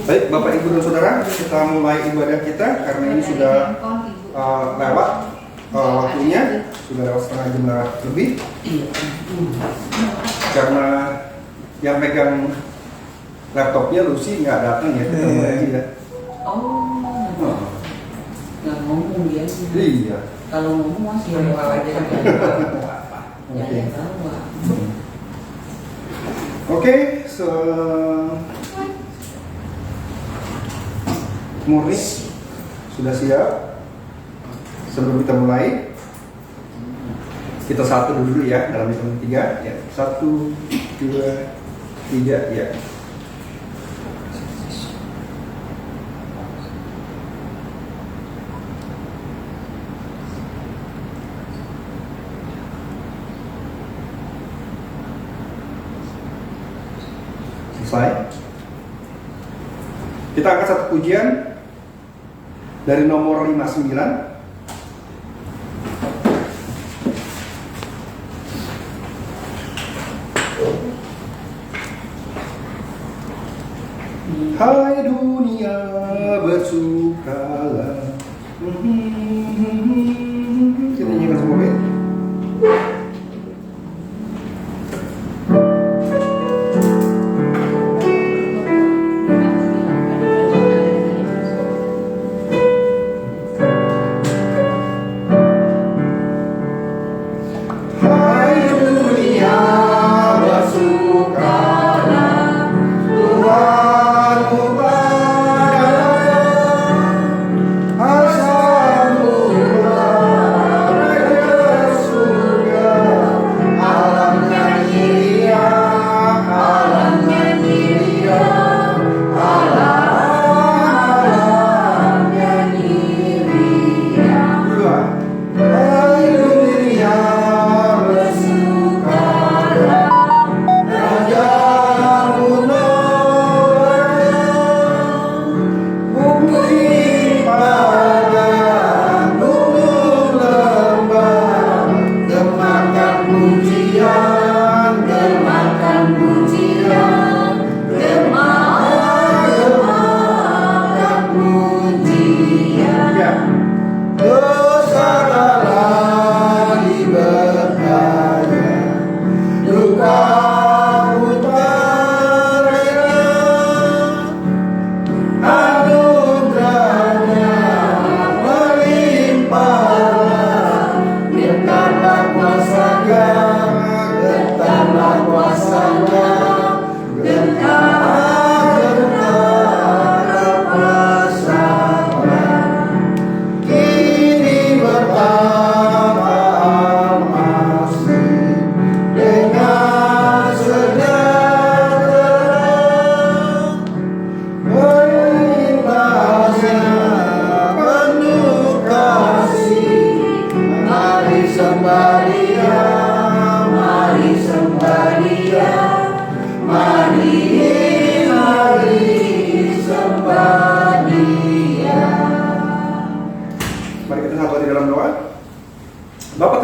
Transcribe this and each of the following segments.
Baik, Bapak, Ibu, dan Saudara, kita mulai ibadah kita karena ini sudah lewat waktunya, sudah lewat setengah jam lebih. Karena yang pegang laptopnya Lucy nggak datang ya, kita mulai aja ya. Nggak ngomong dia. Iya. Kalau ngomong masih aja apa. Oke, Murni sudah siap. Sebelum kita mulai, kita satu dulu ya dalam hitungan 3 ya. 1, 2, 3 ya. Selesai. Kita angkat satu pujian dari nomor 59. Hai dunia bersukalah. Kita nyanyikan semua baik.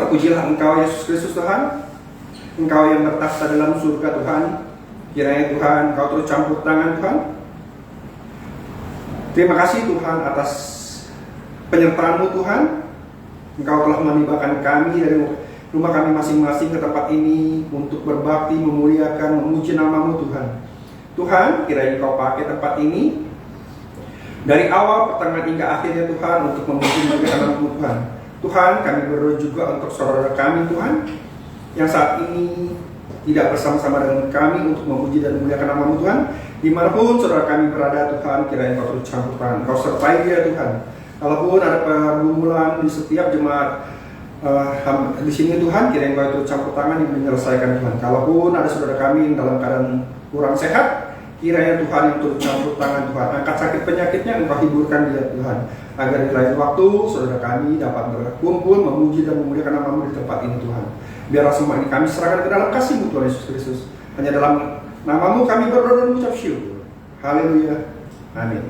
Terpujilah Engkau Yesus Kristus Tuhan, Engkau yang bertakhta dalam surga Tuhan. Kiranya Tuhan Engkau terus campur tangan Tuhan. Terima kasih Tuhan atas penyertaan-Mu Tuhan. Engkau telah menibahkan kami dari rumah kami masing-masing ke tempat ini untuk berbakti, memuliakan, memuji nama-Mu Tuhan. Tuhan, kiranya Engkau pakai tempat ini dari awal, pertengahan hingga akhirnya Tuhan untuk memuji nama-Mu Tuhan. Tuhan, kami berdoa juga untuk saudara kami Tuhan yang saat ini tidak bersama-sama dengan kami untuk memuji dan memuliakan nama-Mu Tuhan. Dimanapun saudara kami berada Tuhan, kiranya Engkau turut campur tangan, Engkau sertai dia Tuhan. Kalaupun ada pergumulan di setiap jemaat di sini Tuhan, kiranya Engkau turut campur tangan yang menyelesaikan Tuhan. Kalaupun ada saudara kami yang dalam keadaan kurang sehat, kiranya Tuhan yang turut campur tangan Tuhan. Angkat sakit penyakitnya, Engkau hiburkan dia Tuhan. Agar di lain waktu saudara kami dapat berkumpul memuji dan memuliakan nama-Mu di tempat ini Tuhan. Biarlah semua ini kami serahkan ke dalam kasih-Mu Tuhan Yesus Kristus. Hanya dalam nama-Mu kami berdoa dan mengucap syukur. Haleluya. Amin.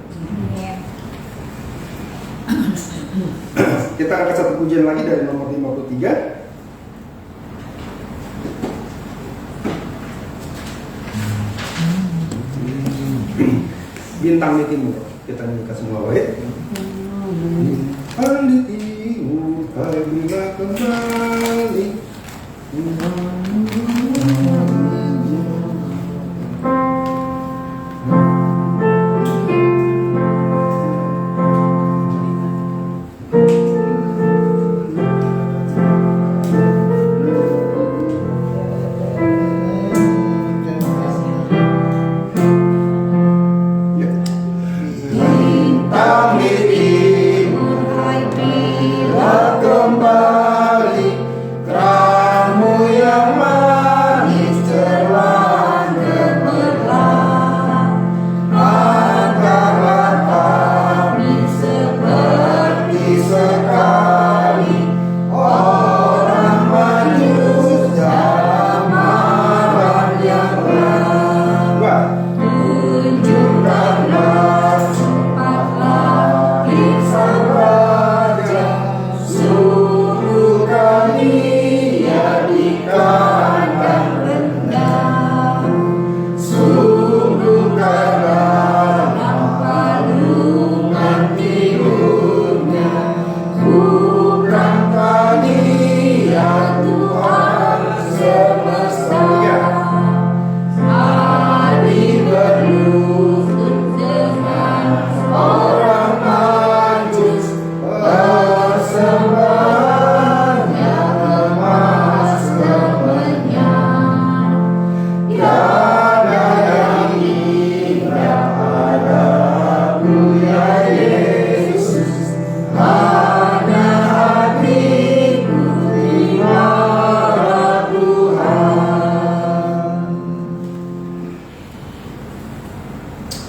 Kita angkat satu pujian lagi dari nomor 53. Bintang di Timur. Kita nyanyikan semua baik. Bintang di timur, apabila kembali.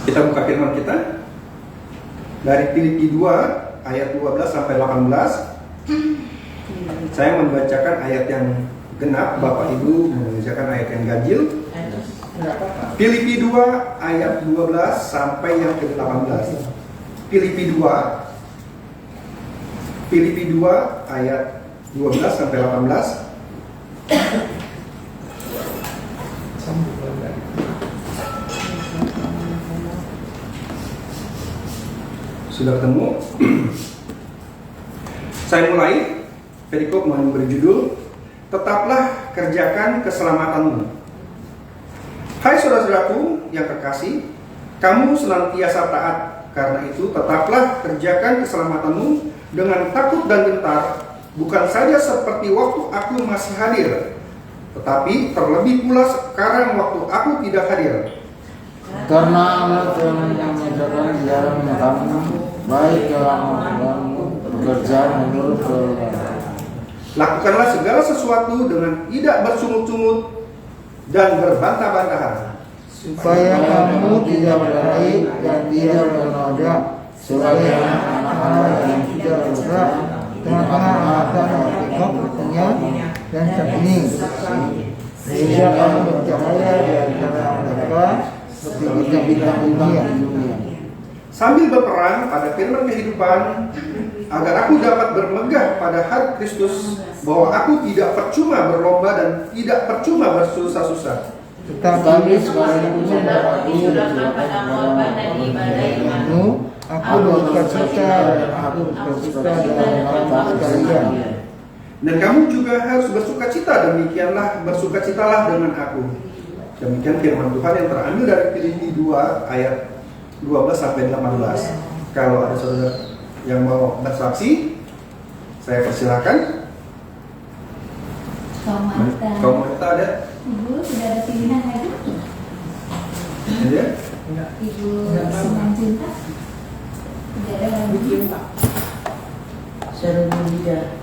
Kita buka firman kita dari Filipi 2 ayat 12 sampai 18. Saya membacakan ayat yang genap, Bapak Ibu membacakan ayat yang ganjil. Filipi 2 ayat 12 sampai yang ke-18. Filipi 2 ayat 12 sampai 18. Sudah ketemu? Saya mulai. Perikop mau berjudul Tetaplah kerjakan keselamatanmu. Hai saudara-saudaraku yang kekasih, kamu senantiasa taat. Karena itu tetaplah kerjakan keselamatanmu dengan takut dan gentar, bukan saja seperti waktu aku masih hadir, tetapi terlebih pula sekarang waktu aku tidak hadir. Karena Allah telah menyatakan di dalam kamu, baik dalam pekerjaan menurut kehendak. Lakukanlah segala sesuatu dengan tidak bersungut-sungut dan berbantah-bantahan, supaya kamu tidak berlain dan tidak bernoda, supaya anak-anak yang tidak berdosa tengah-tengah akan tengok bertanya dan sepening, sehingga kamu bercahaya di antara mereka seperti bintang-bintang dunia. sambil berperang pada firman kehidupan, agar aku dapat bermegah pada hari Kristus, bahwa aku tidak percuma berlomba dan tidak percuma bersusah-susah. Tetapi sekalipun aku berkata-katamu, aku bersuka-cita dan aku bersuka dalam hal sekalian. Dan kamu juga harus bersukacita, demikianlah bersukacitalah dengan aku. Demikian firman Tuhan yang terambil dari Filipi 2 ayat 12 sampai 18. Kalau ada saudara yang mau bersaksi, saya persilakan. Kamu ada? Ibu sudah ada pilihan lagi? Ada? Ibu Senang Cinta? Tidak ada lagi. Seribu lidah.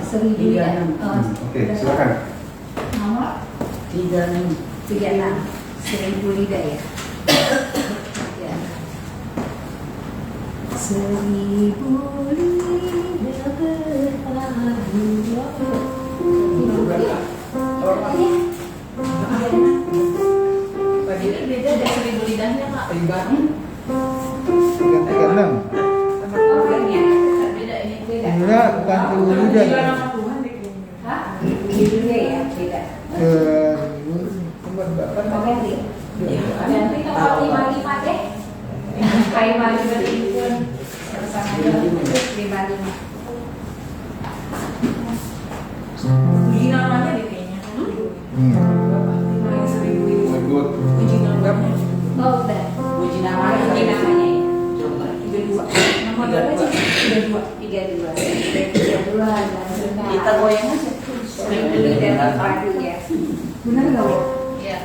Seribu ya. Oke, silakan. Nomor 36. 36. Seribu lidah ya. Ya. Seribu lidah berpadu. Ini beda dari seribu lidahnya Kak. Kadang-kadang Organnya beda ini beda. enggak bukan seribu lidah. Hah? Judulnya ya beda. Seribu Ganti. Ganti kalau 5 5 Kayak maju dari pun. Uji namanya deh kayaknya. Yang 1000 itu. Oh good. Uji namanya. Oh, udah. Uji namanya. Uji namanya ya. Coba. 32. Nama berapa sih? 32. 32 Kita goyang aja. sering beli dalam padu ya. Benar nggak, Bu? Iya.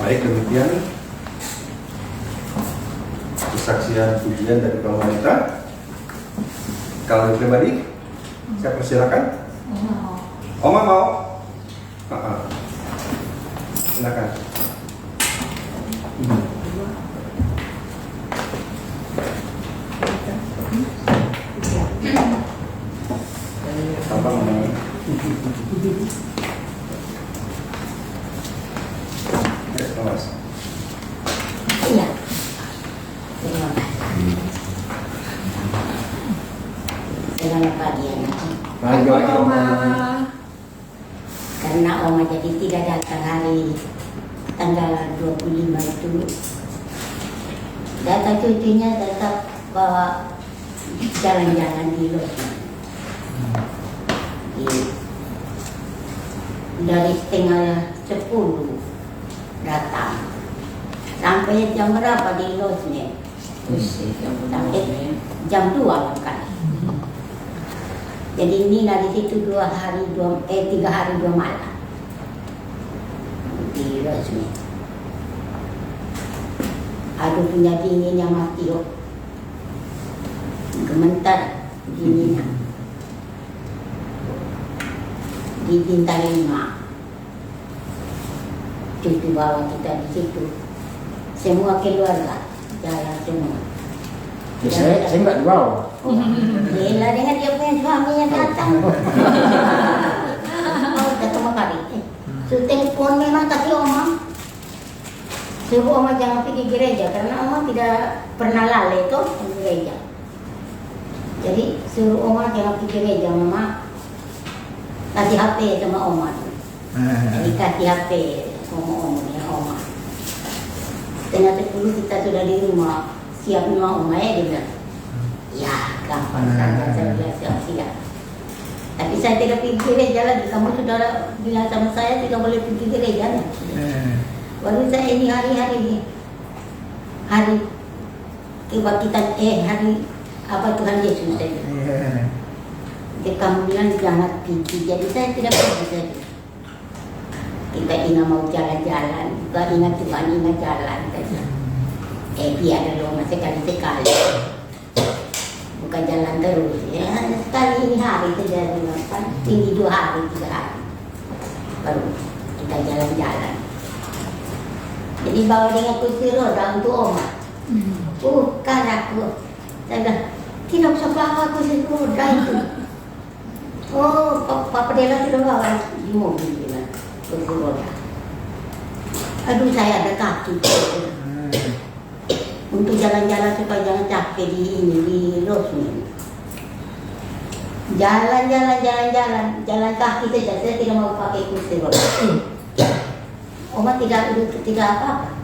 Baik, demikian kesaksian pujian dari Pak Wanita. Kalau yang pribadi, saya persilakan. Oma mau? Silakan. Apa namanya? Mas. Iya. Terima kasih. Selamat pagi anak. Pagi Oma. Karena Oma jadi tidak datang hari tanggal 25 itu, data cucunya tetap bawa jalan-jalan di Losmen. Dari setengah 10 datang sampai jam berapa di Losmen? Sampai jam 2 kan. Jadi ini dari situ 3 hari 2 malam di Losmen. Aduh punya dinginnya mati yuk, gementar dinginnya di Bintang 5. Cucu bawa kita di situ, semua keluarga jalan semua. Saya nggak di bawah. Bela dengan dia punya suami yang datang. Oh, ketemu kali. Syuting pun memang tadi Oma suruh Oma jangan pergi gereja karena Oma tidak pernah lalai itu ke gereja. Jadi suruh Oma jangan pergi gereja, Mama kasih HP sama Oma. Jadi kasih HP sama Oma. Ternyata dulu kita sudah di rumah siap sama Oma ya dia bilang. Ya gampang saja saya bilang siap. Tapi saya tidak pergi gereja lagi. Kamu sudah bilang sama saya tidak boleh pergi gereja. Baru saya ini hari kebangkitan hari apa Tuhan Yesus saya. Jadi kamu bilang jangan pergi. Jadi saya tidak pergi saja. Kita ingat mau jalan-jalan, juga ingat Tuhan ingat jalan saja. Biar dulu sekali-sekali. Bukan jalan terus ya. Sekali ini hari saja kan tinggi 2 hari 3 hari baru kita jalan-jalan. Jadi bawa dengan kursi roda untuk Oma. Bukan aku. Saya bilang tidak usah bawa kursi roda itu. Oh, Papa Dela tidak bawa di mobil bilang kursi roda. Aduh saya ada kaki. Untuk jalan-jalan supaya jangan capek di Rosmin. Jalan kaki saja. Saya tidak mau pakai kursi roda. Oma tidak apa-apa.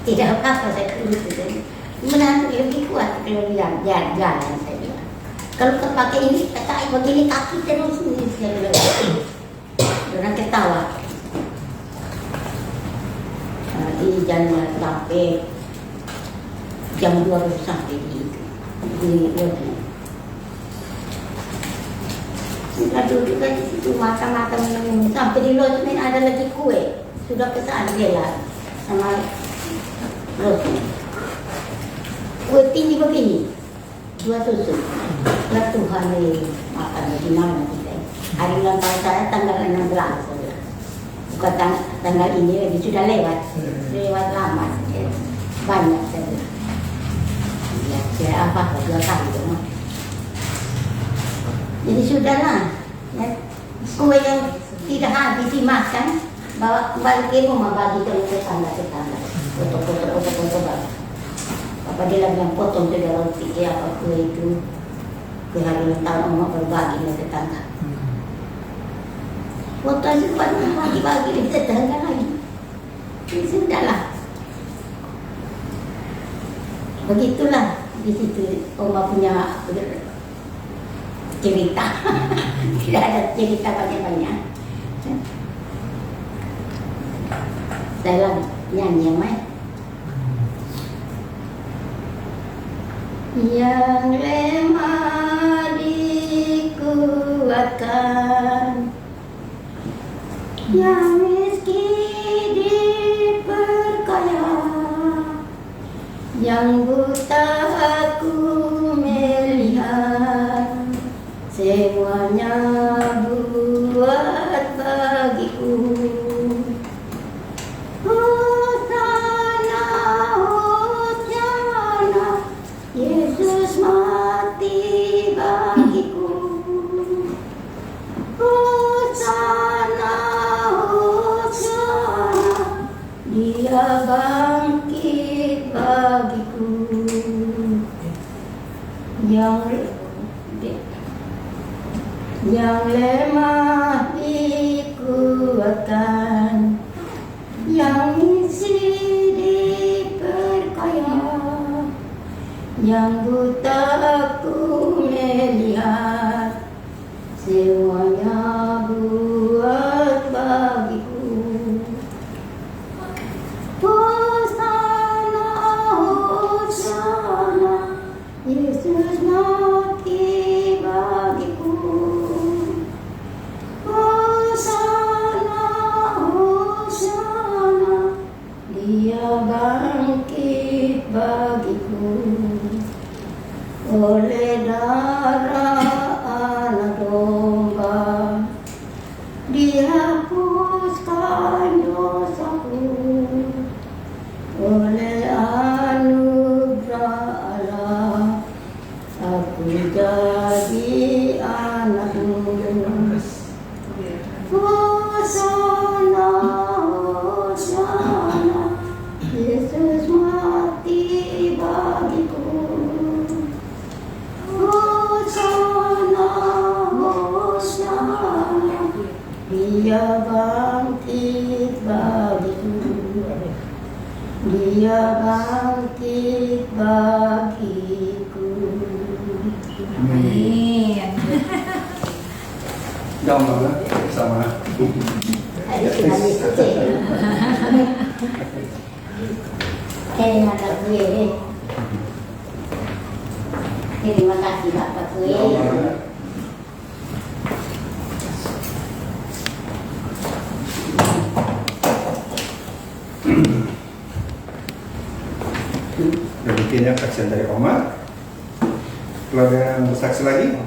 Tidak apa-apa saya urus itu. Menantu lebih kuat kalau jalan saya bilang. Kalau pakai ini kata begini kaki terus ini saya bilang. Orang ketawa. Di jalan sampai jam 2 sampai di Rosmin. Sudah duduk di situ makan minum sampai di Rosmin ada lagi kue sudah pesan Dela sama Rosmin. Kue tinggi begini 2 tusuk. Lah Tuhan makan di mana kita? Hari ulang tahun saya tanggal 16 saja. Bukan tanggal ini lagi sudah lewat lama saja. Banyak saja. Ya, saya apa 2 kali dong. Jadi sudahlah, ya, kue yang tidak habis dimakan, bawa balik ke rumah bagi ke tetangga. Foto bang. Apa dia bilang potong sudah roti apa kue itu, kue hari ulang tahun Oma berbagi dengan tetangga. Foto itu pernah bagi dengan tetangga lagi. Jadi sudahlah. Begitulah di situ Oma punya cerita. Tidak ada cerita banyak-banyak. Saya lagi nyanyi Mai. Yang lemah dikuatkan, yang miskin diperkaya, yang buta aku melihat, semuanya buat bagiku. Hosana, Hosana, Yesus mati bagiku. Hosana, Hosana, Dia bangkit bagiku. Yang lemah dikuatkan, yang miskin diperkaya, yang buta aku melihat, semuanya buat bagiku. Hosana, Hosana, Yesus mati bagiku. Hosana, Hosana, Dia bangkit bagiku. Oleh darah anak domba dihapuskan dosaku, oleh anugerah Dia bangkit bagiku, Dia bangkit bagiku. Amin. Jangan mana sama. Ayo kita cek. Anak gue. Terima kasih Bapak gue. Demikiannya kesaksian dari Oma. Kalau ada yang bersaksi lagi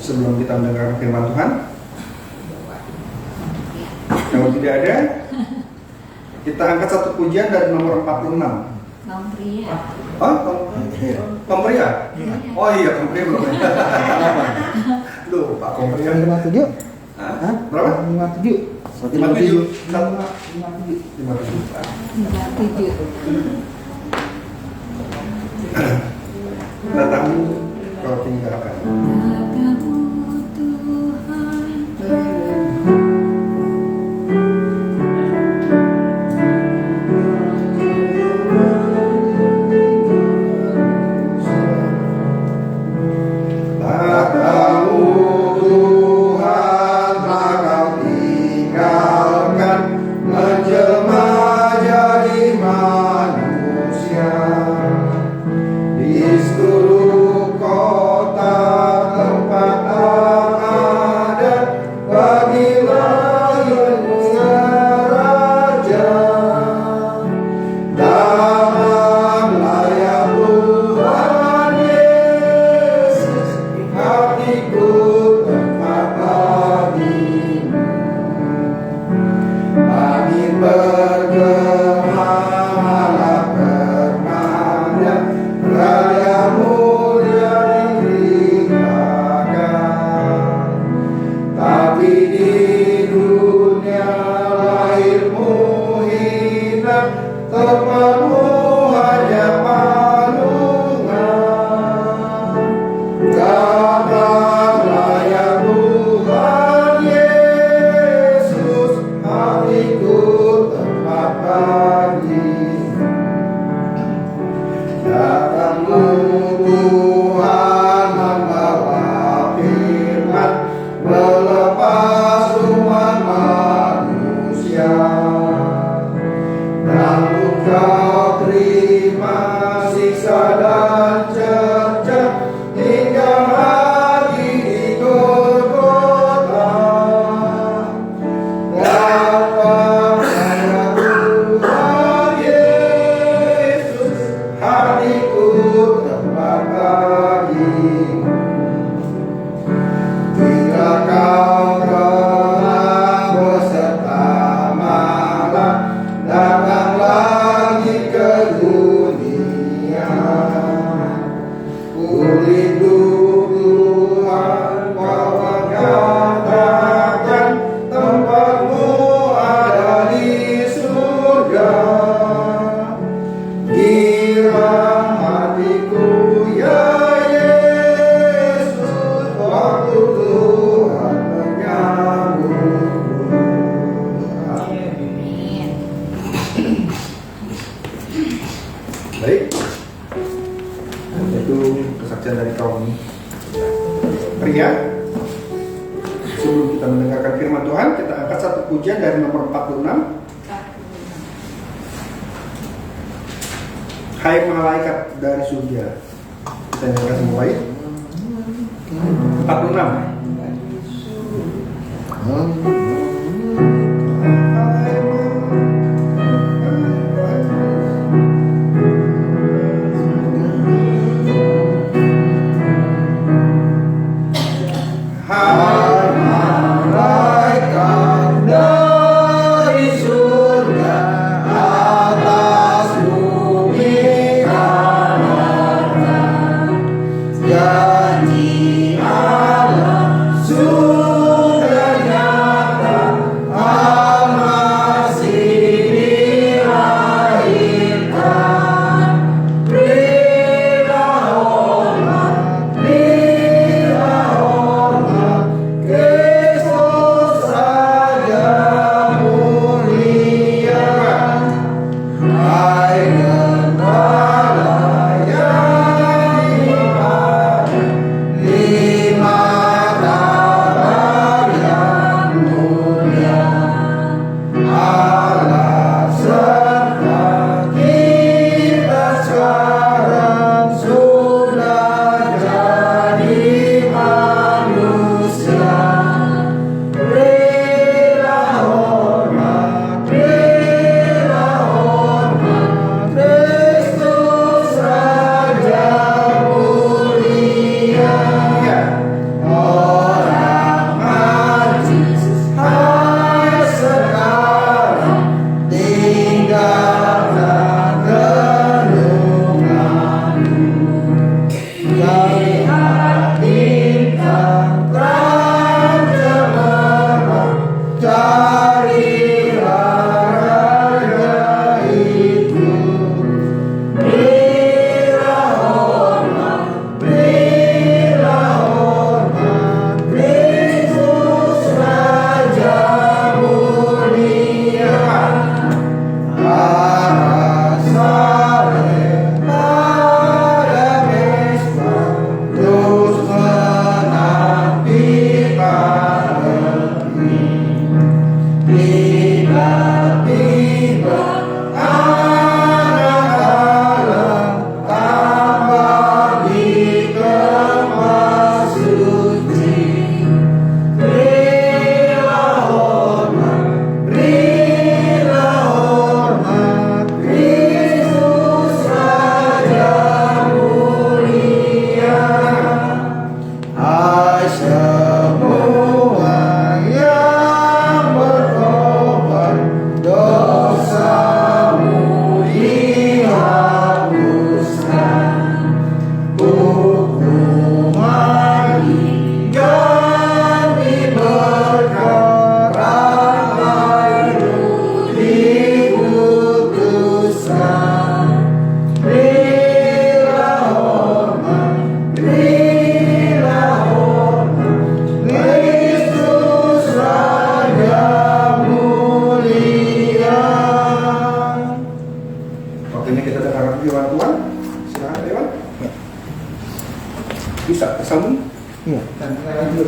sebelum kita mendengar firman Tuhan. Kalau tidak ada, kita angkat satu pujian dari nomor 46. Kaum pria. Oh, Kompria? Oh iya, Kompria belum. Loh, Pak Kompria. 57. Hah? Berapa? 57. 57. 57. 57. Datang kau tinggalkan. Baik, itu kesaksian dari kaum pria. Sebelum kita mendengarkan firman Tuhan, kita angkat satu pujian dari nomor 46. Hai malaikat dari surga. Kita nyanyikan semua baik. 46. Janji Allah sudah nyata. firman Tuhan. Silakan Dewan. Ya. Bisa tersambung. Iya, dan kita lanjut.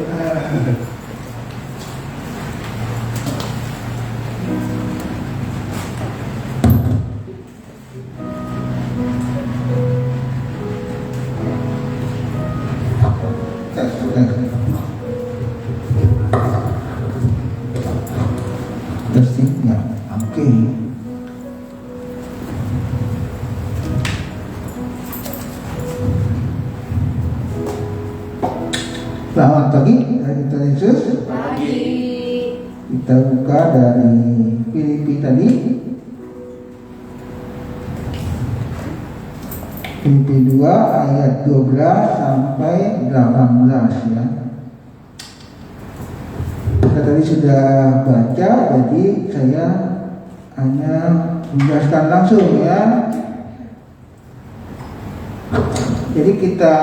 Testingnya, oke. Selamat pagi dari Tuhan Yesus. Pagi. Kita buka dari Filipi tadi. Filipi 2 ayat 12 sampai 18 ya. Kita tadi sudah baca, jadi saya hanya menjelaskan langsung ya. Jadi kita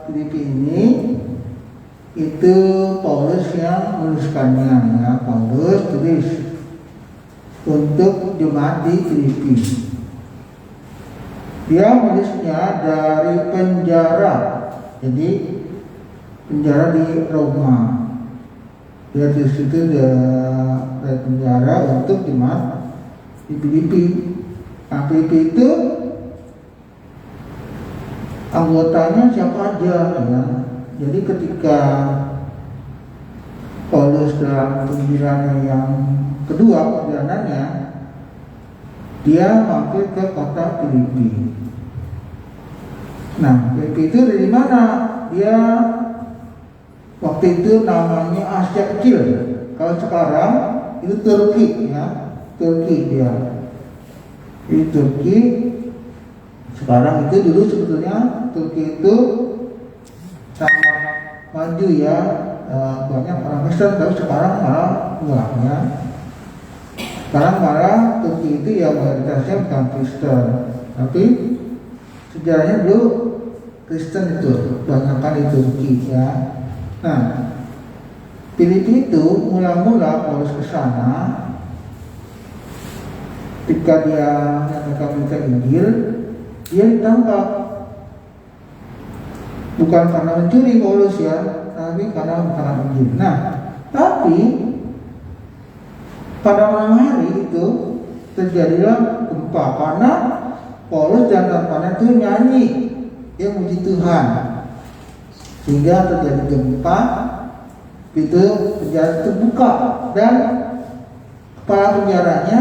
Filipi ini itu Paulus yang menuliskannya ya. Paulus tulis untuk jemaat di Filipi. Dia menulisnya dari penjara, jadi penjara di Roma. Dia tulis itu dari penjara untuk jemaat di Filipi. Nah, Filipi itu anggotanya siapa aja ya. Jadi ketika Paulus dalam perjalanannya yang kedua perjalanannya, dia mampir ke kota Filipi. Nah, Filipi itu dari mana? Dia waktu itu namanya Asia Kecil. Kalau sekarang itu Turki ya, Turki dia. Di Turki sekarang itu, dulu sebetulnya Turki itu sangat maju ya, banyak orang Kristen, tapi sekarang malah enggak ya. Sekarang malah Turki itu ya mayoritasnya bukan Kristen, tapi sejarahnya dulu Kristen itu banyakkan di Turki ya. Nah, Filipi itu mula-mula Paulus ke sana ketika dia menyampaikan berita Injil, dia ditangkap. Bukan karena mencuri Paulus ya, tapi karena menentang Injil. Nah, tapi pada malam hari itu terjadilah gempa karena Paulus dan teman-temannya itu nyanyi, dia muji Tuhan, sehingga terjadi gempa. Itu penjara terbuka dan kepala penjaranya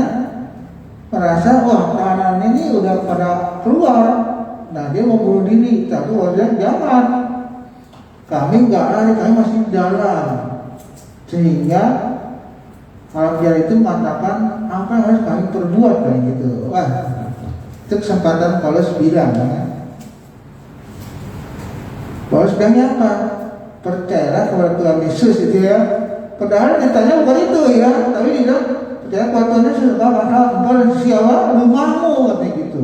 merasa wah tahanan ini udah pada keluar. Nah, dia mau bunuh diri, tapi wajah jangan. Kami nggak lari, kami masih di dalam. Sehingga kalau dia itu mengatakan apa yang harus kami perbuat kayak gitu. Wah, itu kesempatan Paulus bilang ya. Paulus bilangnya apa? Percayalah kepada Tuhan Yesus itu ya. Padahal ditanya bukan itu ya, tapi dia bilang percaya kepada Tuhan Yesus karena engkau dan siapa rumahmu katanya gitu.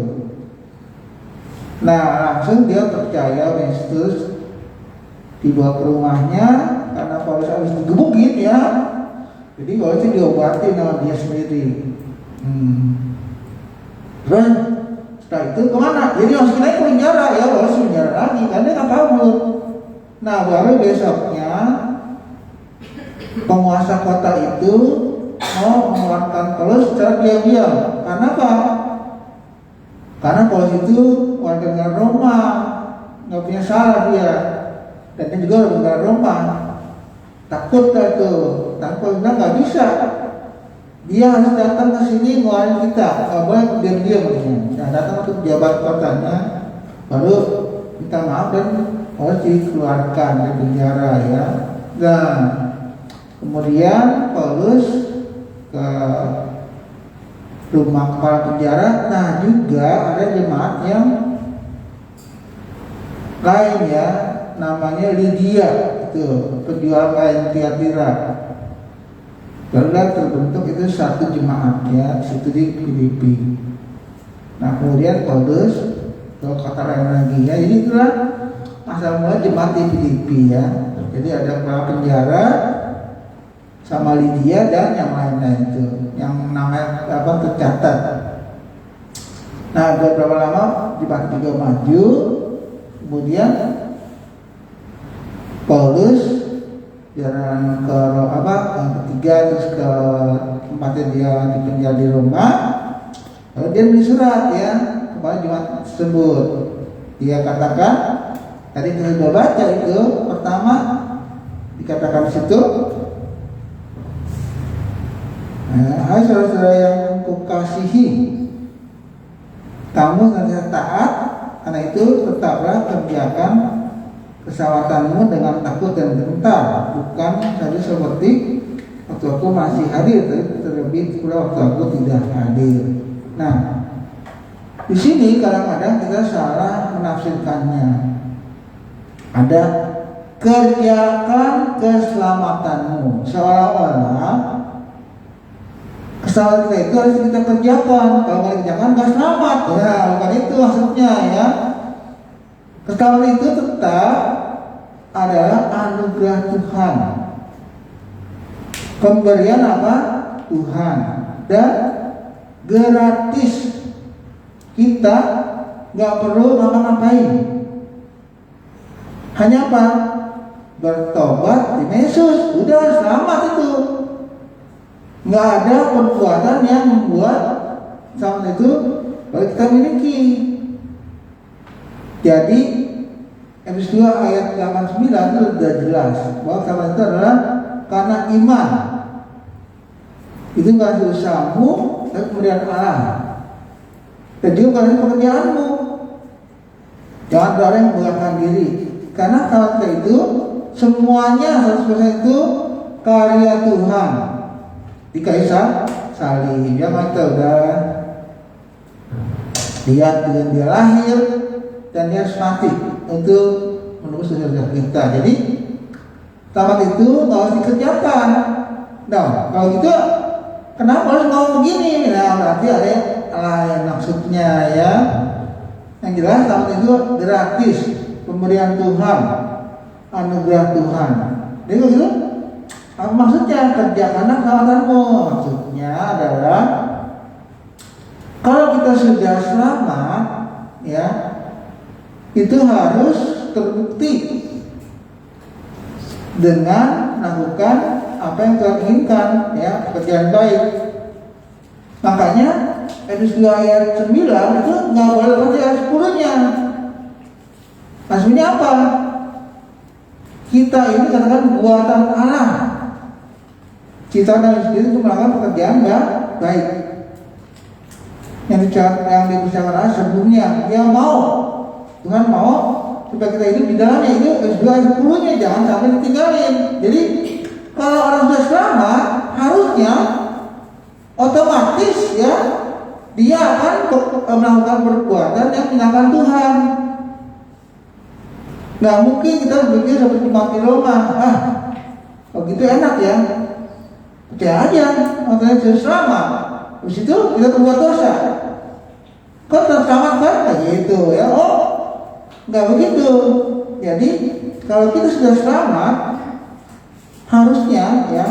Nah, langsung dia percaya Yesus, dibawa ke rumahnya karena Paulus habis digebukin ya. Jadi Paulus itu diobati sama dia sendiri. Terus setelah itu kemana? Jadi langsung naik ke penjara ya, Paulus penjara lagi karena dia nggak kabur. Nah, baru besoknya penguasa kota itu mau mengeluarkan Paulus secara diam-diam. Karena apa? Karena Paulus itu warga negara Roma, nggak punya salah dia, dan dia juga warga negara Roma. Takut lah tuh, takut nggak bisa. Dia harus datang ke sini ngeluarin kita, nggak boleh diam-diam katanya. Nah, datang ke pejabat kotanya, baru minta maaf dan Paulus dikeluarkan dari penjara ya. Nah, kemudian Paulus ke rumah kepala penjara. Nah, juga ada jemaat yang lain ya, namanya Lydia, itu penjual kain Tiatira. Lalu terbentuk itu satu jemaat ya, situ di Filipi. Nah, kemudian Paulus ke kota lain lagi ya. Jadi itulah asal mula jemaat di Filipi ya. Jadi ada kepala penjara sama Lydia dan yang lain-lain itu, yang namanya apa tercatat. Nah, gak berapa lama Dimas juga maju, kemudian Paulus jalan ke yang ketiga, terus ke tempatnya dia dipenjara di Roma. Lalu dia menulis surat ya kepada jemaat tersebut. Dia katakan, tadi kita sudah baca itu, pertama dikatakan di situ, hai saudara-saudara yang kukasihi, kamu harus taat, karena itu tetaplah kerjakan keselamatan dengan takut dan gentar, bukan saja seperti waktu aku masih hadir, tapi terlebih pula waktu aku tidak hadir. Nah, di sini kadang-kadang kita salah menafsirkannya. Ada kerjakan keselamatanmu, seolah-olah keselamatan kita itu harus kita kerjakan. Kalau nggak dikerjakan nggak selamat. Ya, bukan itu maksudnya ya. Keselamatan itu tetap adalah anugerah Tuhan, pemberian apa? Tuhan, dan gratis. Kita nggak perlu ngapa-ngapain, hanya apa? Bertobat di Yesus, udah selamat itu. Nggak ada perbuatan yang membuat selamat itu baru kita miliki. Jadi Efesus 2 ayat 89 itu sudah jelas bahwa selamat itu adalah karena iman. Itu bukan usahamu, tapi kemudian Allah. Dan juga karena pekerjaanmu. Jangan ada yang membanggakan diri. Karena kalau kita itu semuanya 100% itu karya Tuhan. Di kaisar salib yang kita udah lihat dengan dia lahir dan dia harus mati untuk menembus dosa kita. Jadi selamat itu harus dikerjakan. Nah, kalau gitu kenapa harus ngomong begini? Nah, berarti ada lain maksudnya ya. Yang jelas selamat itu gratis, pemberian Tuhan, anugerah Tuhan. Jadi kalau gitu apa maksudnya? Kerjakanlah keselamatanmu. Maksudnya adalah kalau kita sudah selamat ya, itu harus terbukti dengan melakukan apa yang Tuhan inginkan ya, pekerjaan baik. Makanya Efesus 2 ayat 9 itu nggak boleh baca 10-nya. Maksudnya apa? Kita ini katakan buatan Allah. Kita dan sendiri untuk melakukan pekerjaan yang baik. Yang dipersiapkan Allah sebelumnya, dia mau, Tuhan mau supaya kita hidup di dalamnya. Itu Efesus 2 ayat 10-nya, jangan sampai ditinggalin. Jadi kalau orang sudah selamat, harusnya otomatis ya dia akan melakukan perbuatan yang menyenangkan Tuhan. Nggak mungkin kita berpikir seperti mati Roma, kalau gitu enak ya, percaya aja, makanya sudah selamat. Habis itu kita berbuat dosa, kok terselamat kan? Kayak gitu ya. Oh, nggak begitu. Jadi kalau kita sudah selamat, harusnya ya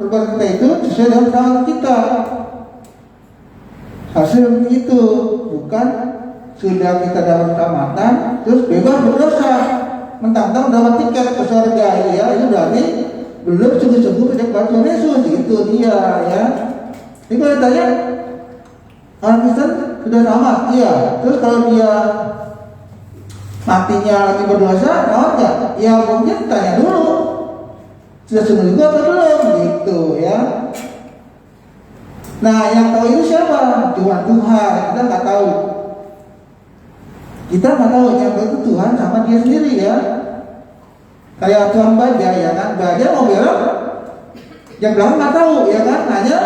perbuatan kita itu sesuai dengan selamat kita. Harusnya begitu, bukan sudah kita dapat keselamatan terus bebas berdosa, mentang-mentang dapat tiket ke surga ya, itu berarti belum sungguh-sungguh percaya Tuhan Yesus. Itu dia ya. Jadi kalau ditanya orang Kristen sudah selamat, iya. Terus kalau dia matinya lagi berdosa, selamat nggak? Ya mungkin tanya dulu, sudah sungguh-sungguh atau belum gitu ya. Nah, yang tahu itu siapa? Cuma Tuhan. Kita nggak tahu. Kita nggak tahu, yang tahu itu Tuhan sama dia sendiri ya. Kayak Tuhan Baja ya kan, Baja mau belok, yang belakang nggak tahu ya kan, hanya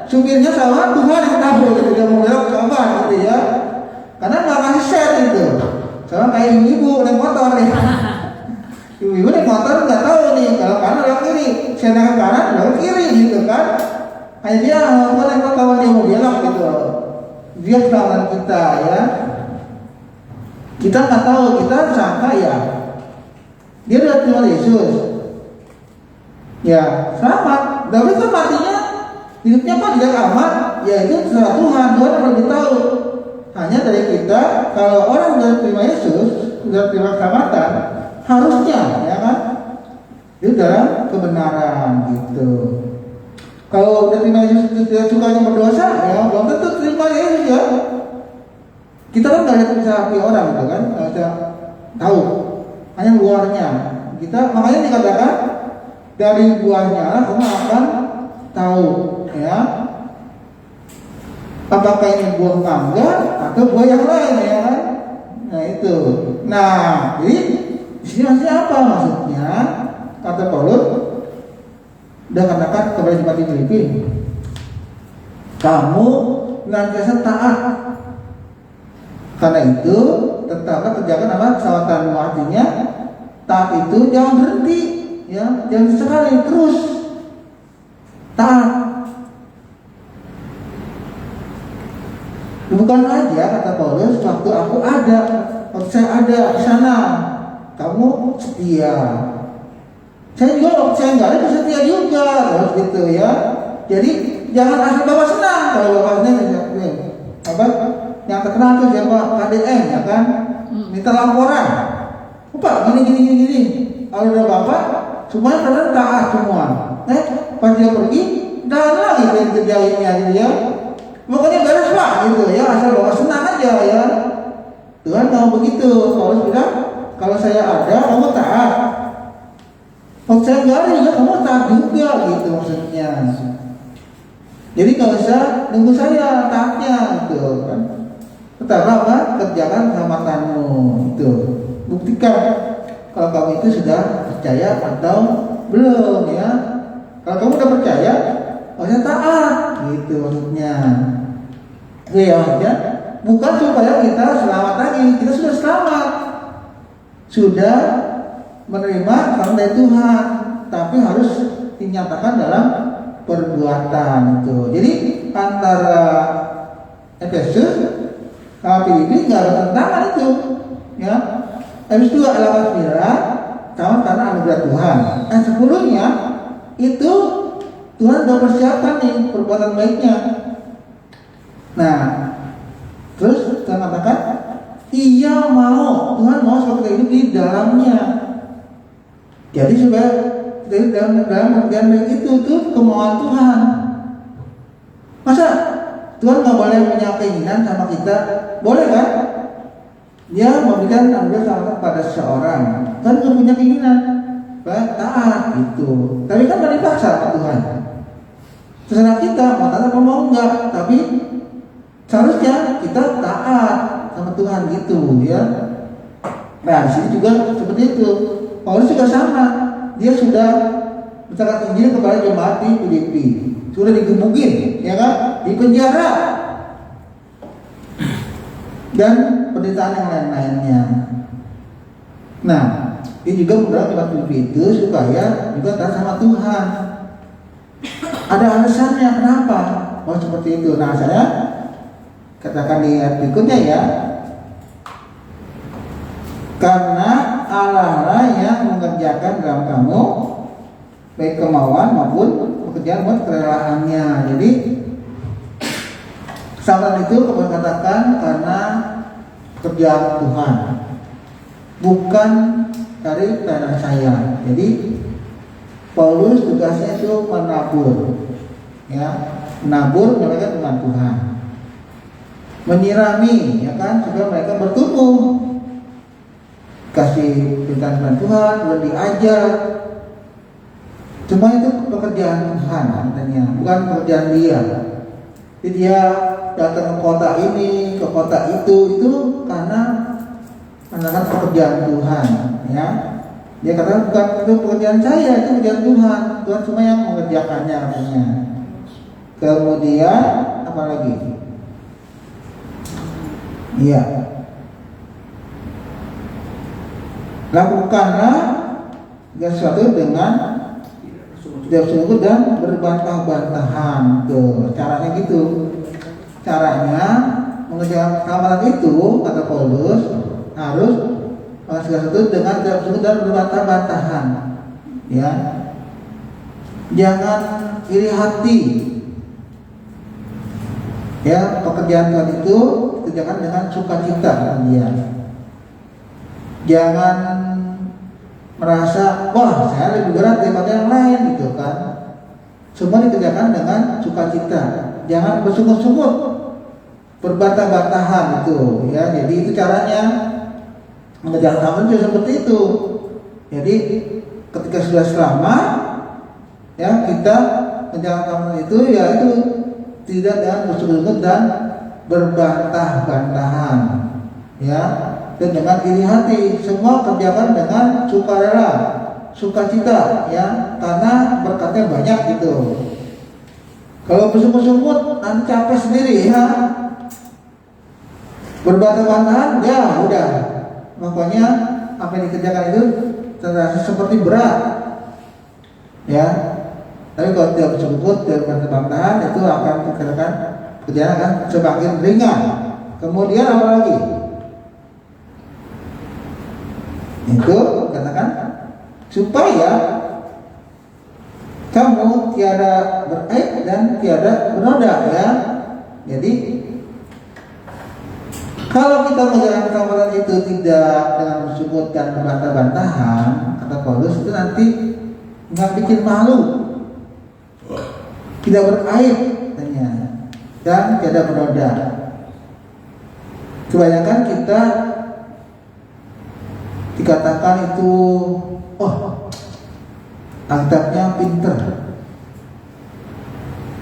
supirnya sama Tuhan yang tahu gitu, dia mau belok ke apa gitu ya. Karena nggak kasih share gitu. Sama kayak ibu-ibu naik motor nih. Ibu-ibu naik motor nggak tahu nih kalau kanan atau kiri, share ke kanan atau kiri gitu kan. Hanya dia mau nengok kawan dia mau belok gitu. Dia kawan kita ya. Kita nggak tahu, kita sangka ya dia udah terima Yesus. Ya selamat. Tapi kan matinya hidupnya apa tidak aman? Ya itu terserah Tuhan. Tuhan yang lebih tahu. Hanya dari kita, kalau orang sudah terima Yesus, sudah terima keselamatan, harusnya, ya kan, itu dalam kebenaran gitu. Kalau udah terima Yesus itu tidak sukanya berdosa, ya belum tentu terima Yesus ya. Kita kan nggak bisa hati orang gitu kan, nggak bisa tahu, hanya luarnya. Kita makanya dikatakan dari buahnya kamu akan tahu, ya. Apakah ini buah mangga atau buah yang lain, ya kan? Nah itu. Nah, jadi di sini maksudnya apa maksudnya? Kata Paulus, udah katakan kepada jemaat di Filipi, kamu senantiasa taat. Karena itu tetaplah kerjakan apa keselamatanmu, artinya taat itu jangan berhenti, ya, jangan sekali terus taat. Bukan aja kata Paulus, waktu saya ada di sana, kamu setia. Saya juga waktu saya nggak ada setia juga, harus gitu ya. Jadi jangan asal bapak senang kalau bapak senang apa yang terkenal tuh siapa KDN, ya kan, minta laporan, Pak gini. Kalau udah bapak, semuanya kalian taat semua. Pas dia pergi, dah lagi dia kerjainnya gitu ya. Pokoknya beres Pak gitu ya, asal bapak senang aja ya. Tuhan mau begitu. Paulus bilang, kalau saya ada, kamu taat. Kalau saya nggak ada juga, kamu taat juga gitu maksudnya. Jadi nggak usah nunggu saya taatnya gitu kan. Tetaplah apa? Kerjakan keselamatanmu itu. Buktikan kalau kamu itu sudah percaya atau belum ya. Kalau kamu udah percaya, harusnya taat gitu maksudnya. Ya maksudnya bukan supaya kita selamat lagi, kita sudah selamat, sudah menerima karunia dari Tuhan, tapi harus dinyatakan dalam perbuatan itu. Jadi antara Efesus sama Filipi nggak ada tentangan itu, ya. Efesus 2:8 sama karena anugerah Tuhan. Sebelumnya itu Tuhan sudah persiapkan nih perbuatan baiknya. Nah, terus Tuhan katakan, iya mau, Tuhan mau seperti itu di dalamnya. Jadi supaya dari dalam kerjaan baik itu tuh kemauan Tuhan. Masa Tuhan nggak boleh punya keinginan sama kita? Boleh kan? Dia memberikan anugerah selamat pada seseorang, kan nggak punya keinginan, taat gitu. Tapi kan nggak dipaksa sama Tuhan. Terserah kita mau taat apa mau enggak, tapi seharusnya kita taat sama Tuhan gitu ya. Nah di sini juga seperti itu. Paulus juga sama. Dia sudah mencatat Injil kepada jemaat di Filipi, sudah digebukin, ya kan, di penjara dan penderitaan yang lain-lainnya. Nah, ini juga mendorong jemaat Filipi itu supaya juga taat sama Tuhan. Ada alasannya kenapa? Oh seperti itu. Nah saya katakan di ayat berikutnya ya. Karena Allah lah yang mengerjakan dalam kamu baik kemauan maupun pekerjaan buat kerelaannya. Jadi kesabaran itu aku katakan karena pekerjaan Tuhan, bukan dari keadaan saya. Jadi Paulus tugasnya itu menabur, ya, menabur mereka dengan Tuhan, menyirami, ya kan, supaya mereka bertumbuh. Kasih perintah Tuhan, boleh diajar. Semua itu pekerjaan Tuhan katanya, bukan pekerjaan dia. Jadi dia datang ke kota ini, ke kota itu karena menakan pekerjaan Tuhan, ya. Dia katakan bukan itu pekerjaan saya, itu pekerjaan Tuhan. Tuhan cuma yang mengerjakannya katanya. Kemudian apa lagi? Iya. Lakukanlah sesuatu dengan tidak sungguh dan berbantah-bantahan. Tuh, caranya gitu. Caranya mengerjakan keselamatan itu kata Paulus harus melakukan sesuatu dengan tidak sungguh dan berbantah-bantahan. Ya, jangan iri hati. Ya, pekerjaan Tuhan itu kerjakan dengan sukacita dia. Jangan merasa wah saya lebih berat daripada yang lain gitu kan. Semua dikerjakan dengan sukacita. Jangan bersungut-sungut, berbantah-bantahan itu ya. Jadi itu caranya mengejar amal juga seperti itu. Jadi ketika sudah selamat ya kita menjalankan amal itu ya itu tidak dengan bersungut-sungut dan berbantah-bantahan ya, dan dengan iri hati. Semua kerjakan dengan sukarela, sukacita ya, karena berkatnya banyak gitu. Kalau bersungut-sungut nanti capek sendiri ya, berbantah-bantahan ya udah, makanya apa yang dikerjakan itu terasa seperti berat ya. Tapi kalau tidak bersungut dan berbantah-bantahan itu akan dikerjakan kerjaan akan semakin ringan. Kemudian apa lagi? Itu katakan supaya kamu tiada beraib dan tiada bernoda ya. Jadi kalau kita menjalankan amalan itu tidak dengan bersungut dan berbantah-bantahan, kata Paulus, itu nanti nggak bikin malu, tidak beraib dan tiada bernoda. Kebanyakan kita dikatakan itu, oh, Alkitabnya pinter,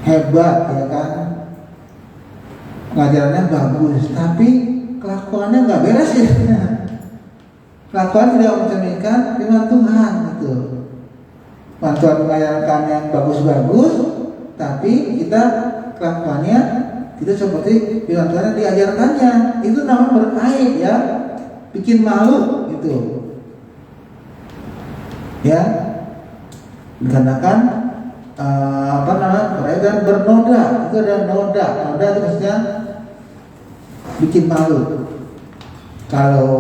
hebat ya kan, pengajarannya bagus, tapi kelakuannya nggak beres ya. Kelakuan tidak mencerminkan firman Tuhan gitu. Tuhan mengajarkan yang bagus-bagus, tapi kita kelakuannya tidak seperti firman Tuhan yang diajarkannya. Itu namanya beraib ya, bikin malu gitu. Ya, dikatakan apa namanya beraib dan bernoda. Itu ada noda. Noda itu maksudnya bikin malu. Kalau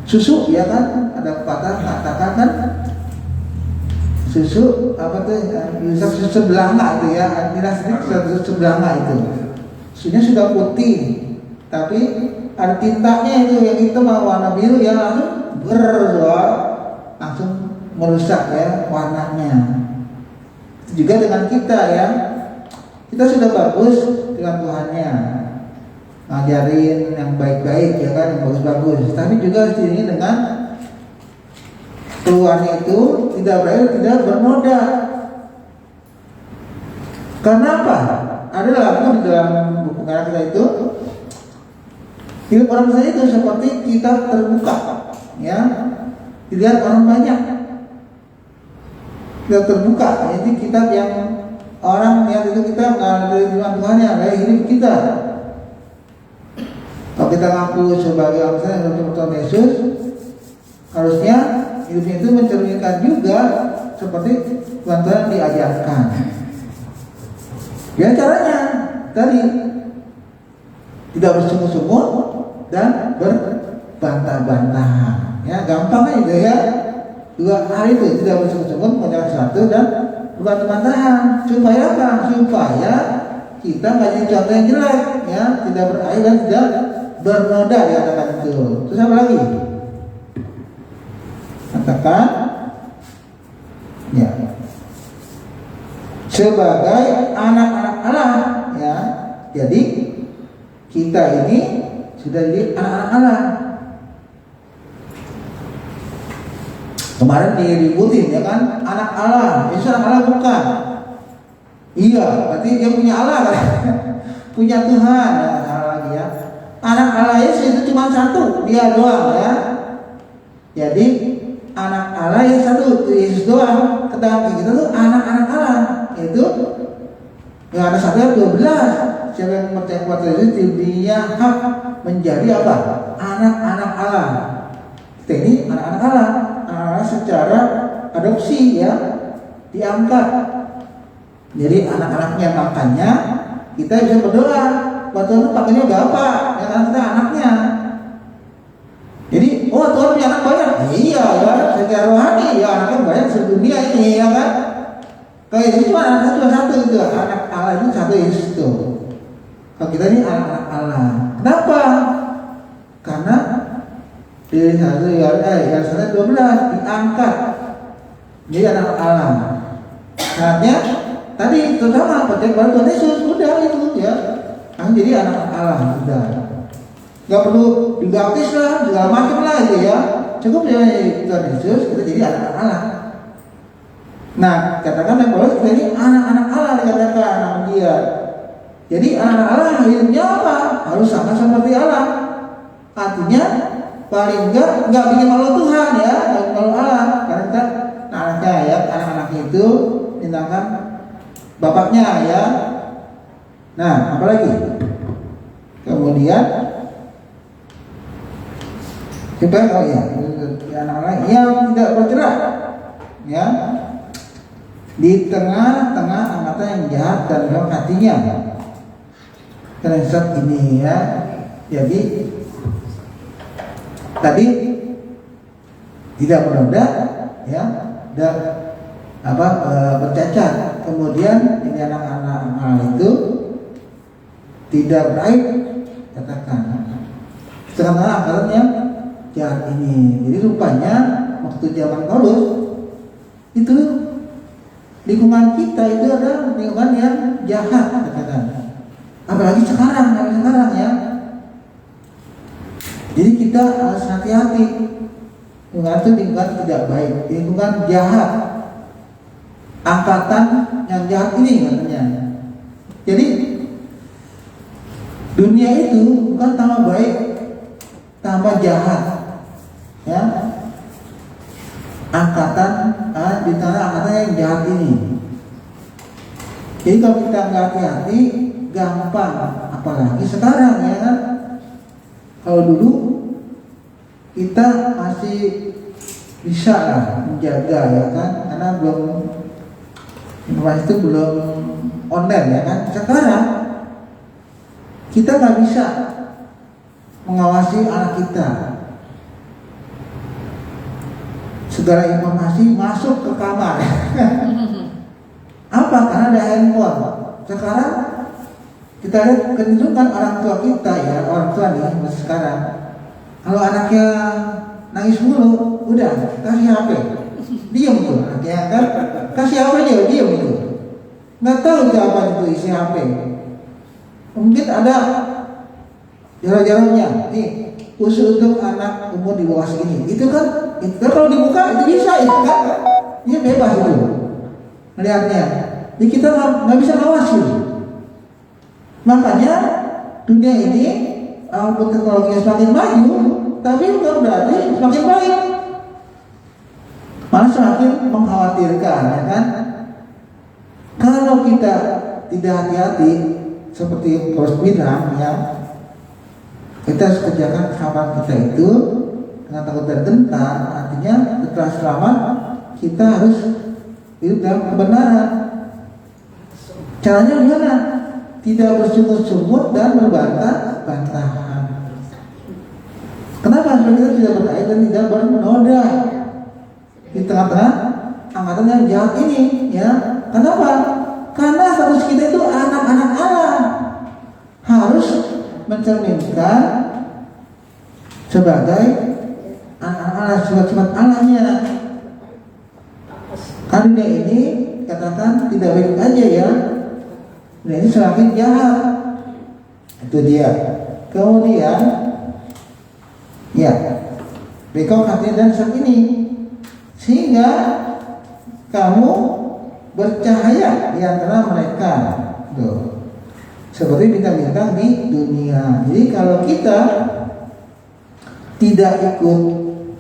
susu ya kan ada patah katakan kan susu apa tuh bisa susu belanga itu ya, tidak sedikit susu belanga itu susunya sudah putih tapi ada tintanya itu yang hitam warna biru ya, langsung merusak ya warnanya. Itu juga dengan kita ya, kita sudah bagus dengan Tuhannya, ngajarin yang baik-baik ya kan, yang bagus-bagus, tapi juga ini dengan keluarnya itu tidak beraib, tidak bernoda. Karena apa? Ada lagu di dalam buku karya kita itu, hidup orang saya itu seperti kitab terbuka, ya, dilihat orang banyak. Kitab terbuka, jadi kitab yang orang lihat itu kita dari firman Tuhan yang dari hidup kita. Kalau kita ngaku sebagai orang saya yang Tuhan Yesus, harusnya hidupnya itu mencerminkan juga seperti Tuhan diajarkan. Ya caranya tadi tidak bersungut-sungut dan berbantah-bantahan. Ya gampang aja ya. 2 hari itu tidak bersungut-sungut menjalankan sesuatu dan berbantah-bantahan. Supaya apa? Supaya kita nggak jadi contoh yang jelek, ya, tidak beraib dan tidak bernoda dikatakan itu. Terus apa lagi? Katakan ya sebagai anak-anak Allah ya. Jadi kita ini sudah jadi anak-anak Allah. Kemarin diributin ya kan, anak Allah, Yesus anak Allah bukan. Iya, berarti dia punya Allah kan? Punya Tuhan ya, Allah lagi ya. Anak Allah Yesus itu cuma satu, dia doang ya. Jadi anak Allah yang satu, Yesus doang. Ketahuan kita tuh anak-anak Allah, itu yang ada satu 12. Siapa yang percaya kepada Yesus, dia hak menjadi apa? Anak-anak Allah. Kita ini anak-anak Allah, anak-anak secara adopsi ya, diangkat. Jadi anak-anaknya, makanya kita bisa berdoa, buat Tuhan pakainya Bapak, ya kan, kita anaknya. Jadi, oh Tuhan punya anak banyak, iya ya, secara rohani ya anaknya banyak sedunia ini ya kan. Kalau Yesus cuma anak cuma satu itu, anak Allah itu satu Yesus itu. kalau kita ini anak Allah. Kenapa? Karena di yang 12 diangkat jadi anak Allah. Artinya tadi terutama percaya Tuhan Yesus udah itu ya, kan jadi anak Allah udah. Gak perlu dibaptis lah, segala macam lah itu ya. Cukup ya Tuhan Yesus kita jadi anak Allah. Nah, katakan yang Paulus kita ini anak-anak Allah dikatakan nama dia. Jadi anak Allah hidupnya apa? Harus sama seperti Allah. Artinya paling enggak bikin malu Tuhan ya, enggak malu Allah. Karena kita anaknya ya, anak-anak itu tindakan bapaknya ya. Nah, apalagi? Kemudian kita anak-anak yang tidak bergerak ya di tengah-tengah angkatan yang jahat dan dalam hatinya. Karena saat ini ya, jadi tadi tidak bernoda ya, dan bercacat. Kemudian ini anak-anak itu tidak baik, katakan tengah-tengah angkatan yang jahat ini. Jadi rupanya waktu zaman Paulus itu lingkungan kita itu adalah lingkungan yang jahat, katakan. Apalagi sekarang ya. Jadi kita harus hati-hati. Lingkungan itu lingkungan tidak baik, lingkungan jahat. Angkatan yang jahat ini katanya. Jadi dunia itu bukan tambah baik, tambah jahat. Ya. Angkatan di tanah angkatan yang jahat ini. Jadi kalau kita nggak hati-hati, gampang. Apalagi sekarang ya kan. Kalau dulu kita masih bisa lah menjaga ya kan, karena informasi itu belum online ya kan. Sekarang kita nggak bisa mengawasi anak kita. Segala informasi masuk ke kamar. Apa? Karena ada handphone. Sekarang kita lihat kecenderungan orang tua kita ya, orang tua nih masih sekarang. Kalau anaknya nangis mulu, udah kasih HP, diam tuh anaknya kan, kasih HP aja diam itu. Nggak tahu jawaban itu isi HP. Mungkin ada jarak-jaraknya. Nih khusus untuk anak umur di bawah segini. Itu kan kalau dibuka itu bisa itu kan? Dia bebas itu melihatnya. Jadi kita nggak bisa ngawasi. Makanya dunia ini walaupun teknologinya semakin maju, tapi bukan berarti semakin baik. Malah semakin mengkhawatirkan, ya kan? Kalau kita tidak hati-hati seperti Paulus bilang, ya, kita harus kerjakan kesabaran kita itu dengan takut dan gentar. Artinya setelah selamat kita harus hidup dalam kebenaran. Caranya gimana? Tidak bersungut-sungut dan berbantah-bantahan. Kenapa? Supaya kita tidak beraib dan tidak bernoda di tengah-tengah angkatan yang jahat ini, ya. Kenapa? Karena status kita itu anak-anak Allah, harus mencerminkan sebagai anak-anak Allah, sifat-sifat Allahnya. Karena ini katakan tidak baik aja ya. Nah ini semakin jahat. Itu dia. Kemudian ya bekau katanya dan saat ini, sehingga kamu bercahaya di antara mereka. Tuh. Seperti bintang-bintang di dunia. Jadi kalau kita tidak ikut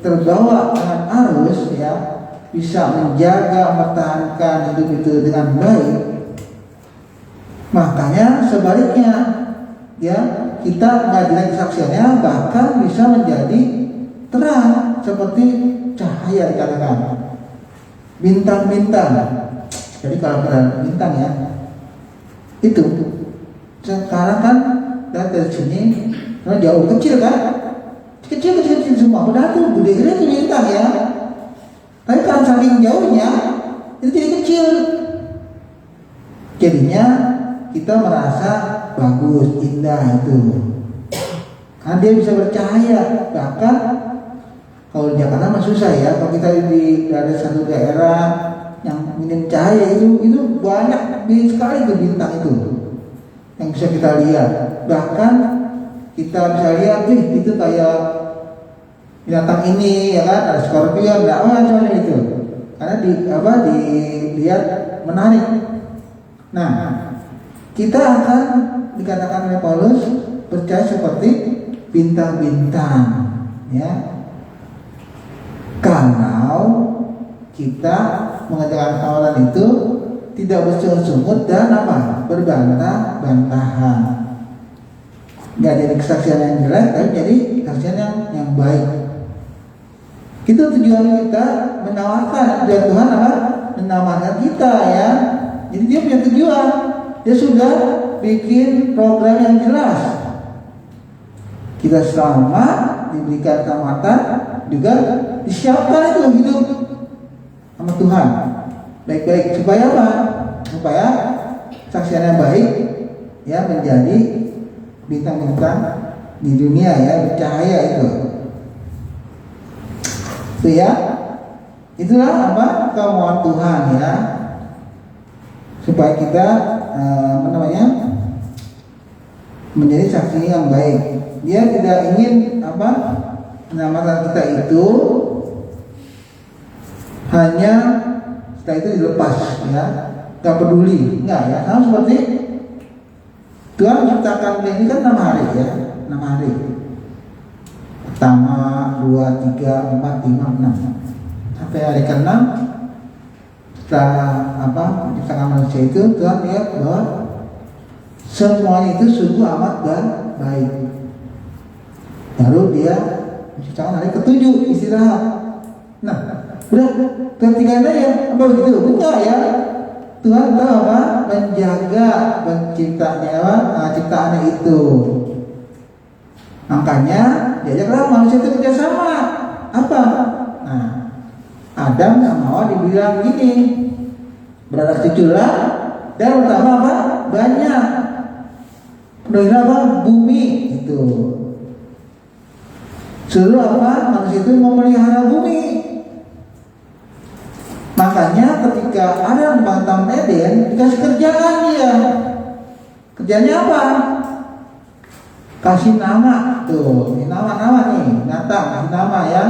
terbawa dengan arus, ya, bisa menjaga, mempertahankan hidup itu dengan baik. Makanya sebaliknya, ya, kita nggak dilihat kesaksiannya, bahkan bisa menjadi terang seperti cahaya dikatakan. Bintang-bintang. Jadi kalau ada bintang ya, itu sekarang kan dari sini jauh kecil kan, kecil semua. Padahal tuh gede itu bintang ya. Tapi karena saking jauhnya itu jadi kecil. Jadinya kita merasa bagus, indah itu. Karena dia bisa bercahaya. Bahkan kalau di Jakarta mah susah ya. Kalau kita ada satu daerah yang minim cahaya itu banyak sekali tuh bintang itu yang bisa kita lihat. Bahkan kita bisa lihat itu kayak binatang ini ya kan, ada skorpion, ada macam itu. Karena dilihat menarik. Nah, kita akan dikatakan oleh Paulus percaya seperti bintang-bintang, ya. Kalau kita mengerjakan tawaran itu tidak bersungut-sungut dan berbantah-bantahan. Nggak jadi kesaksian yang jelek, tapi jadi kesaksian yang baik. Itu tujuan kita menawarkan, tujuan Tuhan menawarkan kita ya. Jadi dia punya tujuan. Dia sudah bikin program yang jelas. Kita selamat, diberikan keselamatan, juga disiapkan itu hidup sama Tuhan baik-baik supaya apa? Supaya saksian yang baik ya menjadi bintang-bintang di dunia ya, bercahaya itu ya. Itulah kemauan Tuhan ya, supaya kita menjadi saksi yang baik. Dia tidak ingin menyelamatkan kita itu hanya setelah itu dilepas ya, nggak peduli, nggak ya. Sama seperti Tuhan menciptakan ini kan 6 hari ya, 6 hari. Pertama, 2, 3, 4, 5, 6. Sampai hari ke-6 setelah menciptakan manusia itu, Tuhan lihat bahwa semuanya itu sungguh amat baik. Baru dia menciptakan hari ke-7 istirahat. Nah, udah ketinggalan aja apa begitu? Enggak ya. Tuhan tahu menjaga ciptaannya itu. Makanya diajaklah manusia itu kerjasama. Apa? Nah, Adam sama Hawa dibilang gini, beranak cuculah dan utama banyak. Penuhilah bumi itu. Seluruh manusia itu memelihara bumi. Makanya ketika Adam membangun Taman Eden, dikasih kerjaan dia. Kerjanya apa? Kasih nama tuh, ini nama nih, kasih nama ya.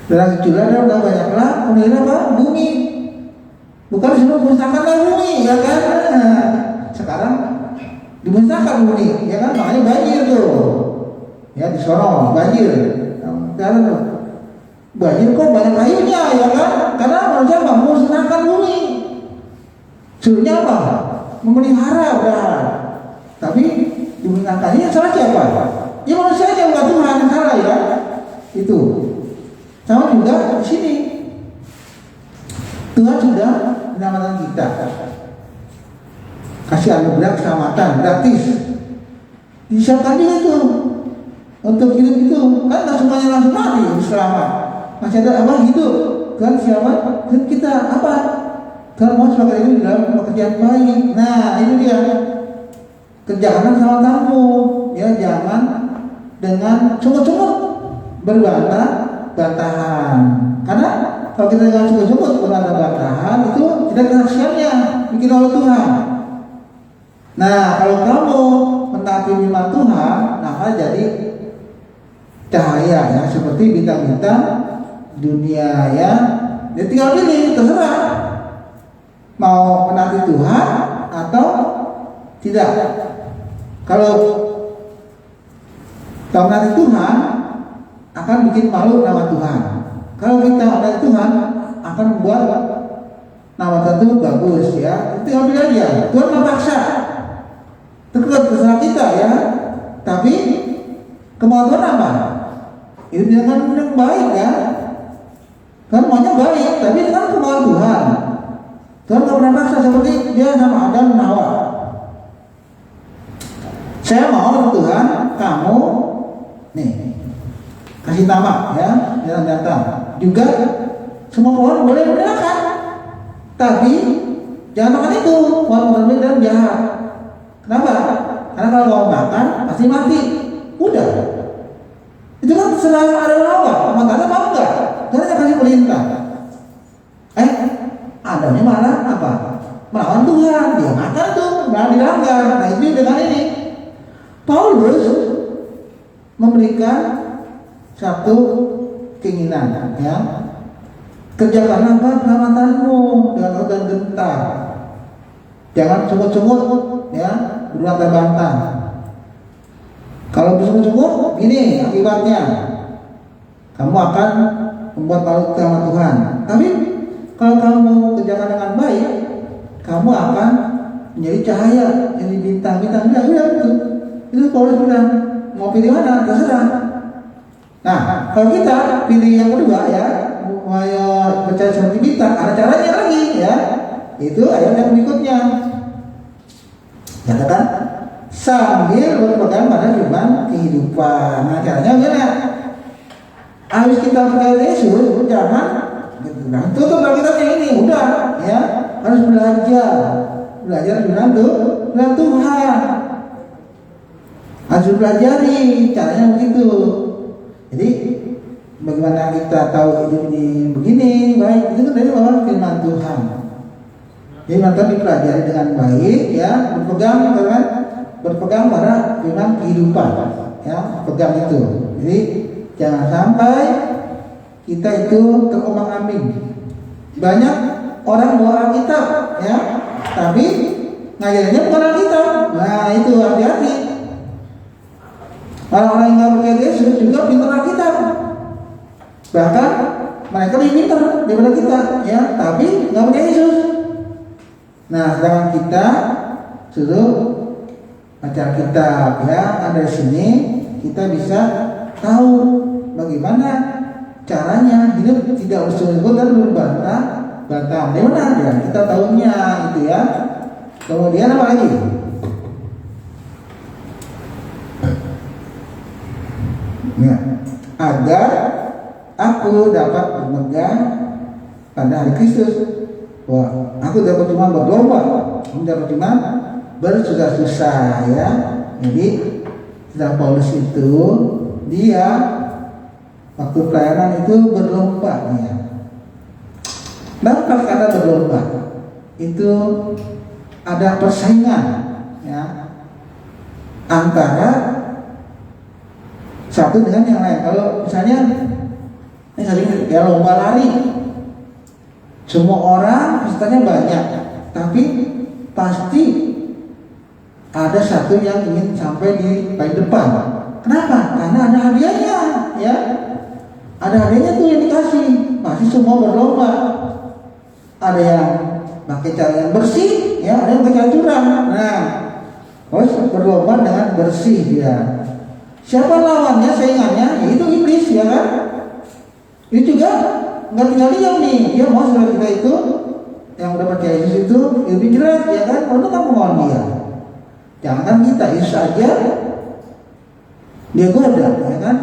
Dalam cuculah dan udah banyaklah penuhilah bumi. Bukan semua musnahkanlah bumi, ya kan? Sekarang dimusnahkan bumi, ya kan? Makanya banjir tuh. Ya di Sorong banjir. Sekarang tuh banjir kok banyak kayunya, ya kan? Karena manusia nggak memusnahkan bumi. Suruhnya apa? Memelihara udah. Tapi dimusnahkannya salah siapa? Ya manusia aja, bukan Tuhan yang salah ya. Itu. Sama juga di sini. Tuhan sudah menyelamatkan kita. Kasih anugerah keselamatan gratis. Disiapkan juga itu untuk hidup itu. Kan nggak semuanya langsung mati selamat. Masih ada hidup. Tuhan siapa? Dan kita apa? Tuhan mau sebagai itu dalam pekerjaan baik. Nah itu dia. Kerjakan sama kamu. Ya jangan dengan sungguh-sungguh berbantah-bantahan. Karena kalau kita dengan sungguh-sungguh berbantah-bantahan itu tidak kesaksiannya bikin oleh Tuhan. Nah kalau kamu mentaati firman Tuhan, maka jadi cahaya ya, seperti bintang-bintang dunia ya. Dia tinggal pilih, terserah mau menaati Tuhan atau tidak. Kalau menaati Tuhan akan bikin malu nama Tuhan. Kalau kita menaati Tuhan akan membuat nama Tuhan itu bagus ya. Itu ambil aja. Tuhan nggak paksa. Terserah kita ya. Tapi kemauan Tuhan apa? Itu dengan yang baik ya. Kan maunya baik, tapi dengan kemauan Tuhan. Tuhan nggak pernah paksa seperti dia sama Adam dan Hawa. Saya mau Tuhan kamu nih kasih nama ya dalam datang juga semua pohon boleh dimakan, tapi jangan makan itu, walaupun dan jahat. Kenapa? Karena kalau mau makan pasti mati. Udah. Itu kan serang ada lawan, makanya mau nggak? Jangan kasih perintah. Adamnya malah apa? Melawan Tuhan, dia makan tuh, malah dilanggar. Nah itu dengan ini Paulus memberikan satu keinginan, ya, kerjakanlah keselamatanmu dengan organ gentar, jangan sungut-sungut, ya, berbantah-bantah. Kalau bersungut-sungut, ini akibatnya kamu akan membuat malu sama Tuhan. Tapi kalau kamu kerjakan dengan baik, kamu akan menjadi cahaya yang di bintang-bintang. Ya, itu Paulus bilang, mau pilih mana terserah. Nah, kalau kita pilih yang kedua, ya, mau percaya seperti bintang, ada caranya lagi, ya. Itu ayat yang berikutnya. Katakan sambil berpegang pada firman kehidupan. Nah, caranya gimana? Habis kita percaya Yesus, jangan tutup Alkitabnya ini, udah, ya, harus belajar dengan Tuhan. Harus pelajari caranya begitu. Jadi bagaimana kita tahu ini begini baik, itu dari bawah firman Tuhan. Jadi maka dipelajari dengan baik, ya, berpegang pada firman kehidupan, ya, pegang itu. Jadi jangan sampai kita itu terombang-ambing. Banyak orang bawa Alkitab, ya, tapi ngajarinnya bukan Alkitab. Nah itu hati-hati. Orang-orang yang nggak percaya Yesus juga pintar Alkitab. Bahkan mereka lebih pintar daripada kita, ya, tapi nggak percaya Yesus. Nah, sedangkan kita suruh baca Alkitab, ya, ada di sini kita bisa tahu bagaimana caranya hidup tidak bersungguh dan berbantah. Dari mana? Ya, kita tahunya itu, ya. Kemudian apa lagi? Ya, agar aku dapat memegang pada hari Kristus. Wah, aku dapat cuma berlomba, aku dapat cuma bersusah-susah, ya. Jadi sedang Paulus itu dia waktu pelayanan itu berlomba, ya. Dan kata berlomba itu ada persaingan, ya, antara satu dengan yang lain. Kalau misalnya ini sering ya lomba lari, semua orang pesertanya banyak, tapi pasti ada satu yang ingin sampai di paling depan. Kenapa? Karena ada hadiahnya, ya. Ada hadiahnya tuh yang dikasih. Pasti semua berlomba. Ada yang pakai cara yang bersih, ya, ada yang pakai cara curang. Nah, harus berlomba dengan bersih, ya. Siapa lawannya, saingannya? Yaitu iblis, ya kan? Ini juga nggak tinggal diam nih. Dia mau saudara kita itu yang udah percaya Yesus itu lebih jelek, ya kan? Kalau kamu mau dia, jangan kita Yesus aja dia goda, ya kan?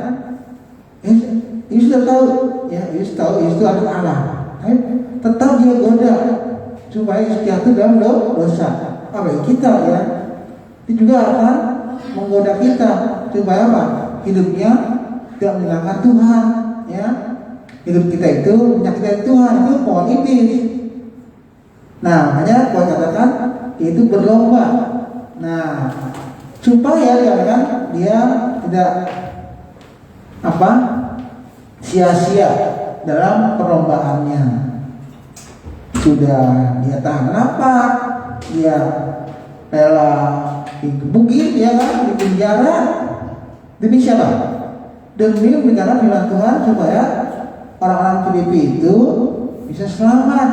Yesus sudah tahu, ya, Yesus tahu Yesus itu adalah Allah. Tetap dia goda supaya jatuh dalam dosa. Apa kita, ya? Itu juga akan menggoda kita supaya apa? Hidupnya tidak menyenangkan Tuhan, ya. Hidup kita itu menyakiti Tuhan, itu pohon iblis. Nah, makanya Tuhan katakan itu berlomba. Nah, supaya ya kan dia tidak apa? Sia-sia dalam perlombaannya. Sudah dia tahan lapar, dia rela digebukin, ya kan, di penjara. Demi siapa? Demi mendengarkan firman Tuhan supaya orang-orang Filipi itu bisa selamat,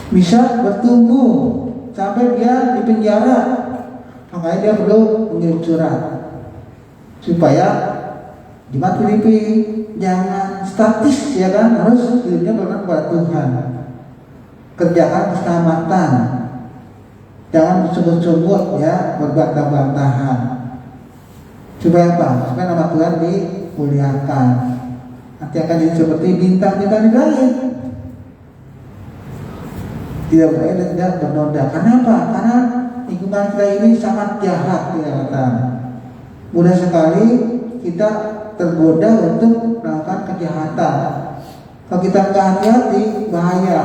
bisa bertumbuh sampai dia di penjara. Makanya dia perlu mengirim surat supaya jemaat Filipi jangan statis, ya kan, harus hidupnya berkat kepada Tuhan. Kerjakan keselamatan, jangan sungguh-sungguh, ya, berbantah-bantahan. Supaya apa? Supaya nama Tuhan dimuliakan. Nanti akan jadi seperti bintang-bintang di langit. tidak bernoda dan tidak bernoda. Kenapa? Karena lingkungan kita ini sangat jahat, ya kata. Mudah sekali kita tergoda untuk melakukan kejahatan. Kalau kita nggak hati-hati, bahaya.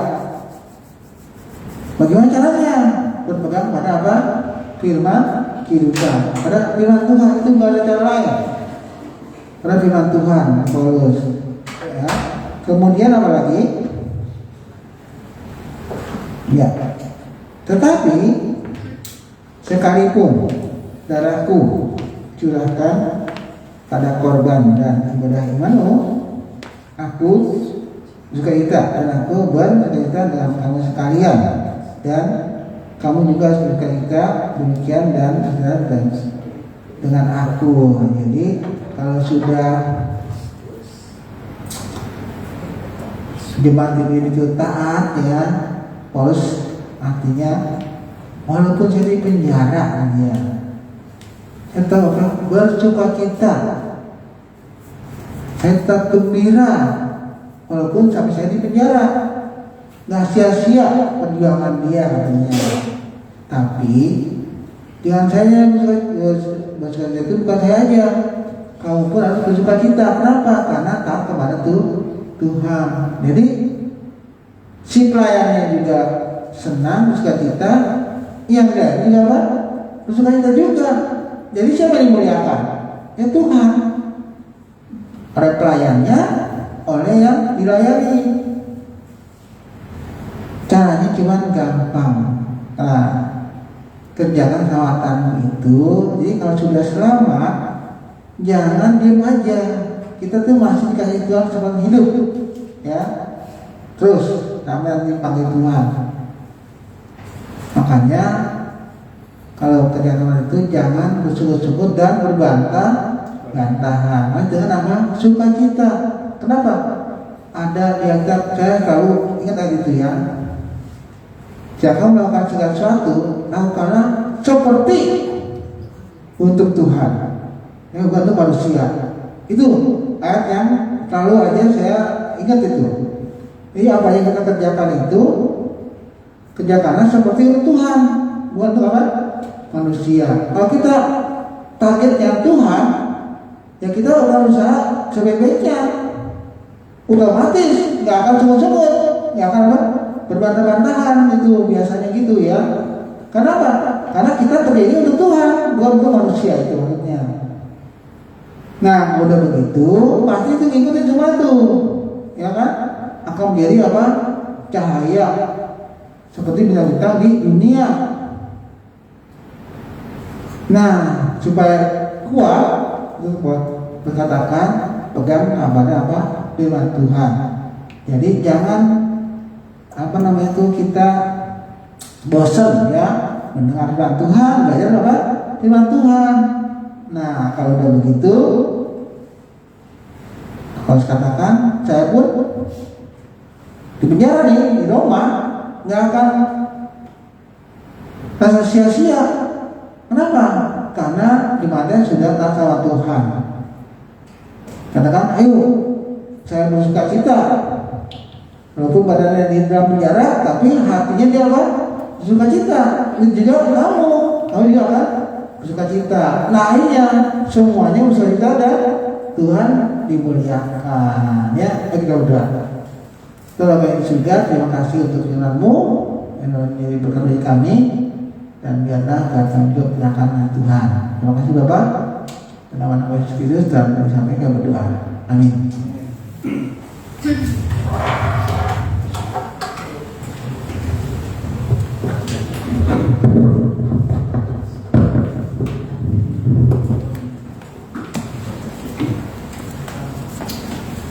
Bagaimana caranya? Berpegang pada apa? Firman kehidupan. Pada firman Tuhan itu nggak ada cara lain. Pada firman Tuhan, Paulus. Ya. Kemudian apa lagi? Ya. Tetapi sekalipun darahku curahkan pada korban dan ibadah imanmu, aku sukacita dan aku bersukacita dalam kamu sekalian, dan kamu juga sukacita demikian dan dengan aku. Jadi kalau sudah jemaat ini itu taat, ya, Paulus artinya walaupun saya di penjara, ya, saya tahu bersukacita, saya tetap gembira walaupun sampai saya di penjara, nggak sia-sia perjuangan dia katanya. Tapi jangan saya bersukacita itu bukan saya aja, kamu pun harus bersukacita. Kenapa? Karena taat kepada Tuhan. Jadi si pelayannya juga senang bersukacita, yang lain juga apa? Bersukacita juga. Jadi siapa yang dimuliakan? Ya Tuhan. Oleh pelayannya, oleh yang dilayani. Caranya cuma gampang. Nah, kerjakan sawatanmu itu. Jadi kalau sudah selamat, jangan diam aja. Kita tuh masih dikasih Tuhan sepanjang hidup, ya. Terus sampai nanti panggil Tuhan. Makanya kalau kerjaan itu jangan bersyukur-syukur dan berbantah-bantahan. Dengan apa? Sukacita. Kenapa? Ada di antara saya selalu ingat tadi itu, ya. Jika melakukan segala sesuatu, lakukanlah seperti untuk Tuhan, yang bukan untuk manusia. Itu ayat yang selalu aja saya ingat itu. Jadi apa yang kita kerjakan itu, kerjakanlah seperti untuk Tuhan, bukan untuk apa? Manusia. Kalau kita targetnya Tuhan, ya kita akan usaha sebaik-baiknya. Otomatis nggak akan sungguh-sungguh, nggak akan apa? Berbantah-bantahan, itu biasanya gitu, ya. Kenapa? Karena kita terjadi untuk Tuhan, bukan untuk manusia, itu maksudnya. Nah, udah begitu, pasti itu ngikutin semua tuh, ya kan? Akan menjadi apa? Cahaya seperti bintang-bintang di dunia. Nah, supaya kuat, itu berkatakan pegang pada apa? Firman Tuhan. Jadi jangan kita bosan, ya, mendengar firman Tuhan, belajar apa? Firman Tuhan. Nah, kalau udah begitu, aku harus katakan, saya pun di penjara nih, di Roma, nggak akan rasa sia-sia. Kenapa? Karena dimana sudah taat sama Tuhan. Katakan, ayo, saya bersukacita. Walaupun badannya di dalam penjara, tapi hatinya dia apa? Bersukacita. Itu juga kamu juga kan bersukacita. Nah, akhirnya semuanya bersukacita dan Tuhan dimuliakan. Ya, kita berdoa. Tuhan yang di surga, terima kasih untuk firman-Mu yang menjadi berkat bagi kami, dan biarlah kami juga menyerahkan Tuhan. Terima kasih Bapak. Dalam nama Yesus Kristus dan kami sampaikan berdoa. Amin.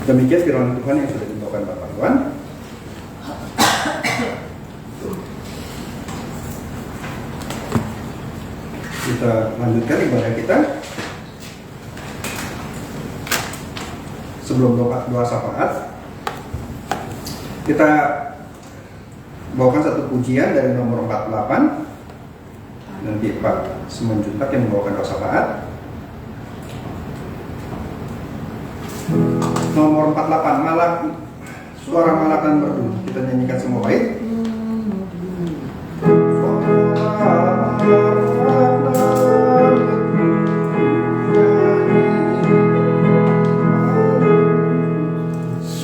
Demikian firman Tuhan yang sudah dibawakan Bapak Tuhan. Kita lanjutkan ibadah kita. Sebelum doa syafaat, kita bawakan satu pujian dari nomor 48. Nanti Pak Simanjuntak yang membawakan doa syafaat. Nomor 48, suara malak dan merdu. Kita nyanyikan semua baik.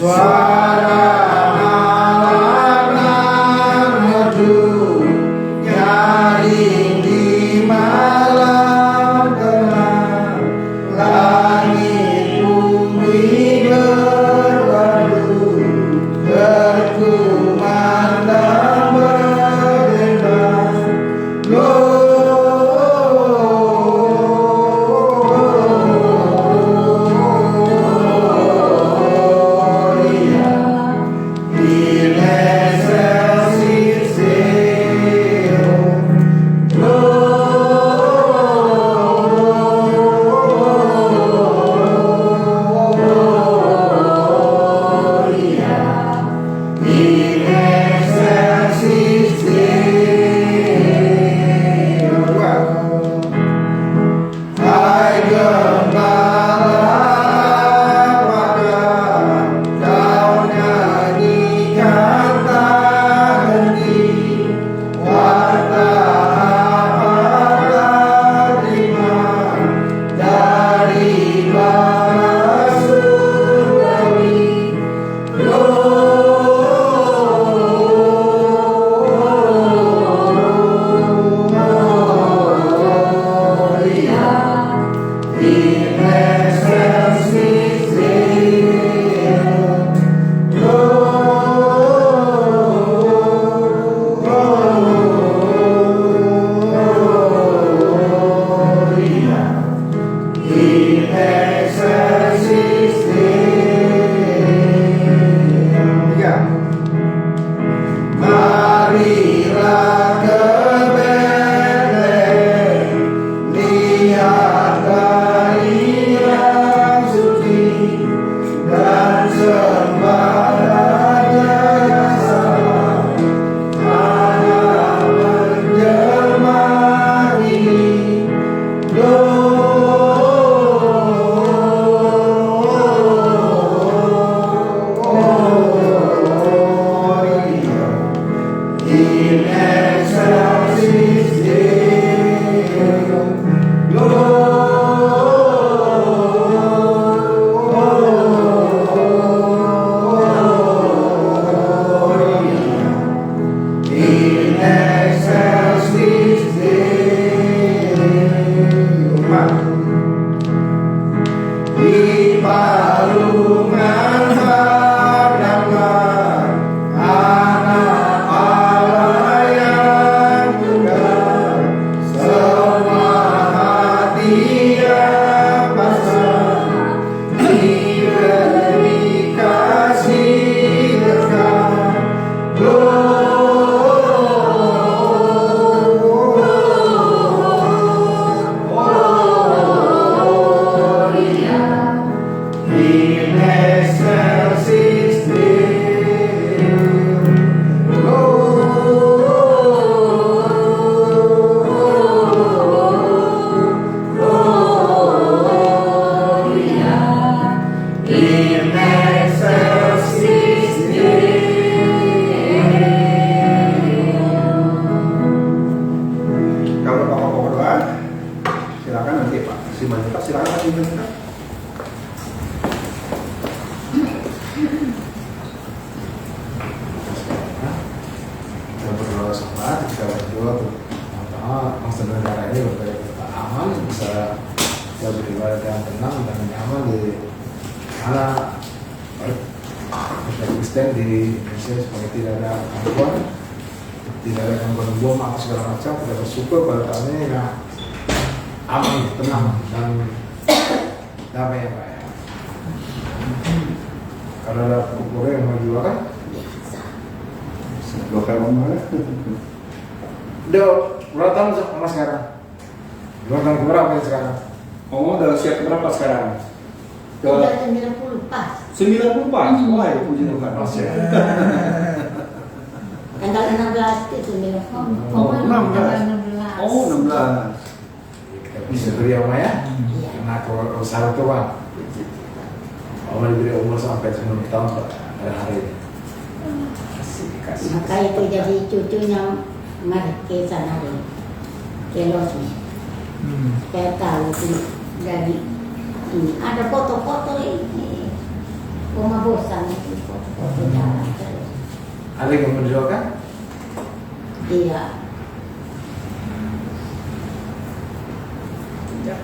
Suara anak merdu nyaring di malam tengah, langit bumi berpadu, berkumandang berdendang. Gloria in excelsis Deo. Gloria in excelsis Deo. Hai gembala, apakah kau nyanyikan tak henti? Warta apakah terima dari balas surgawi? Gloria in excelsis Deo. Gloria in excelsis Deo. Marilah ke Betlehem, lihat bayi yang suci, dan sembah Raja yang sama, anak menjelma ini. Gloria in excelsis Deo. Gloria in excelsis Deo. Di palungan berdamai, anak Allah yang tunggal, semua hati yang pasrah, diberi kasih dekat. Gloria in excelsis Deo. Gloria in excelsis Deo. Kalau Bapak mau berdoa, silakan nanti Pak Simanjuntak, silakan Pak Simanjuntak. Kita berdoa sama, kita berdoa pertama masa negara ini supaya kita aman, bisa kita beribadah dengan tenang dan nyaman di mana kita Kristen di Indonesia supaya tidak ada gangguan, tidak ada gangguan bom atau segala macam. Kita bersyukur pada tahun ini yang aman, tenang dan damai ya Pak ya. Kalau ada pukul yang mau jualan, Lokal mana? udah berapa tahun sama sekarang? Tahun berapa ya sekarang? Oh, udah siap berapa sekarang? Udah 90 pas. 94. Wah, ya, puji Tuhan. Masih ya. Tanggal 16 itu 90. Oh, 16. 16. Oh, 16. Kita bisa beri sama ya. Iya. Karena kalau usaha itu Pak, Oma diberi umur sampai 90 tahun Pak, pada hari ini. Kasih. Maka itu jadi cucunya ke sana deh, ke Losmi. Saya tahu itu dari ini ada foto-foto ini, rumah bosan itu. Ada yang mendoakan? Iya.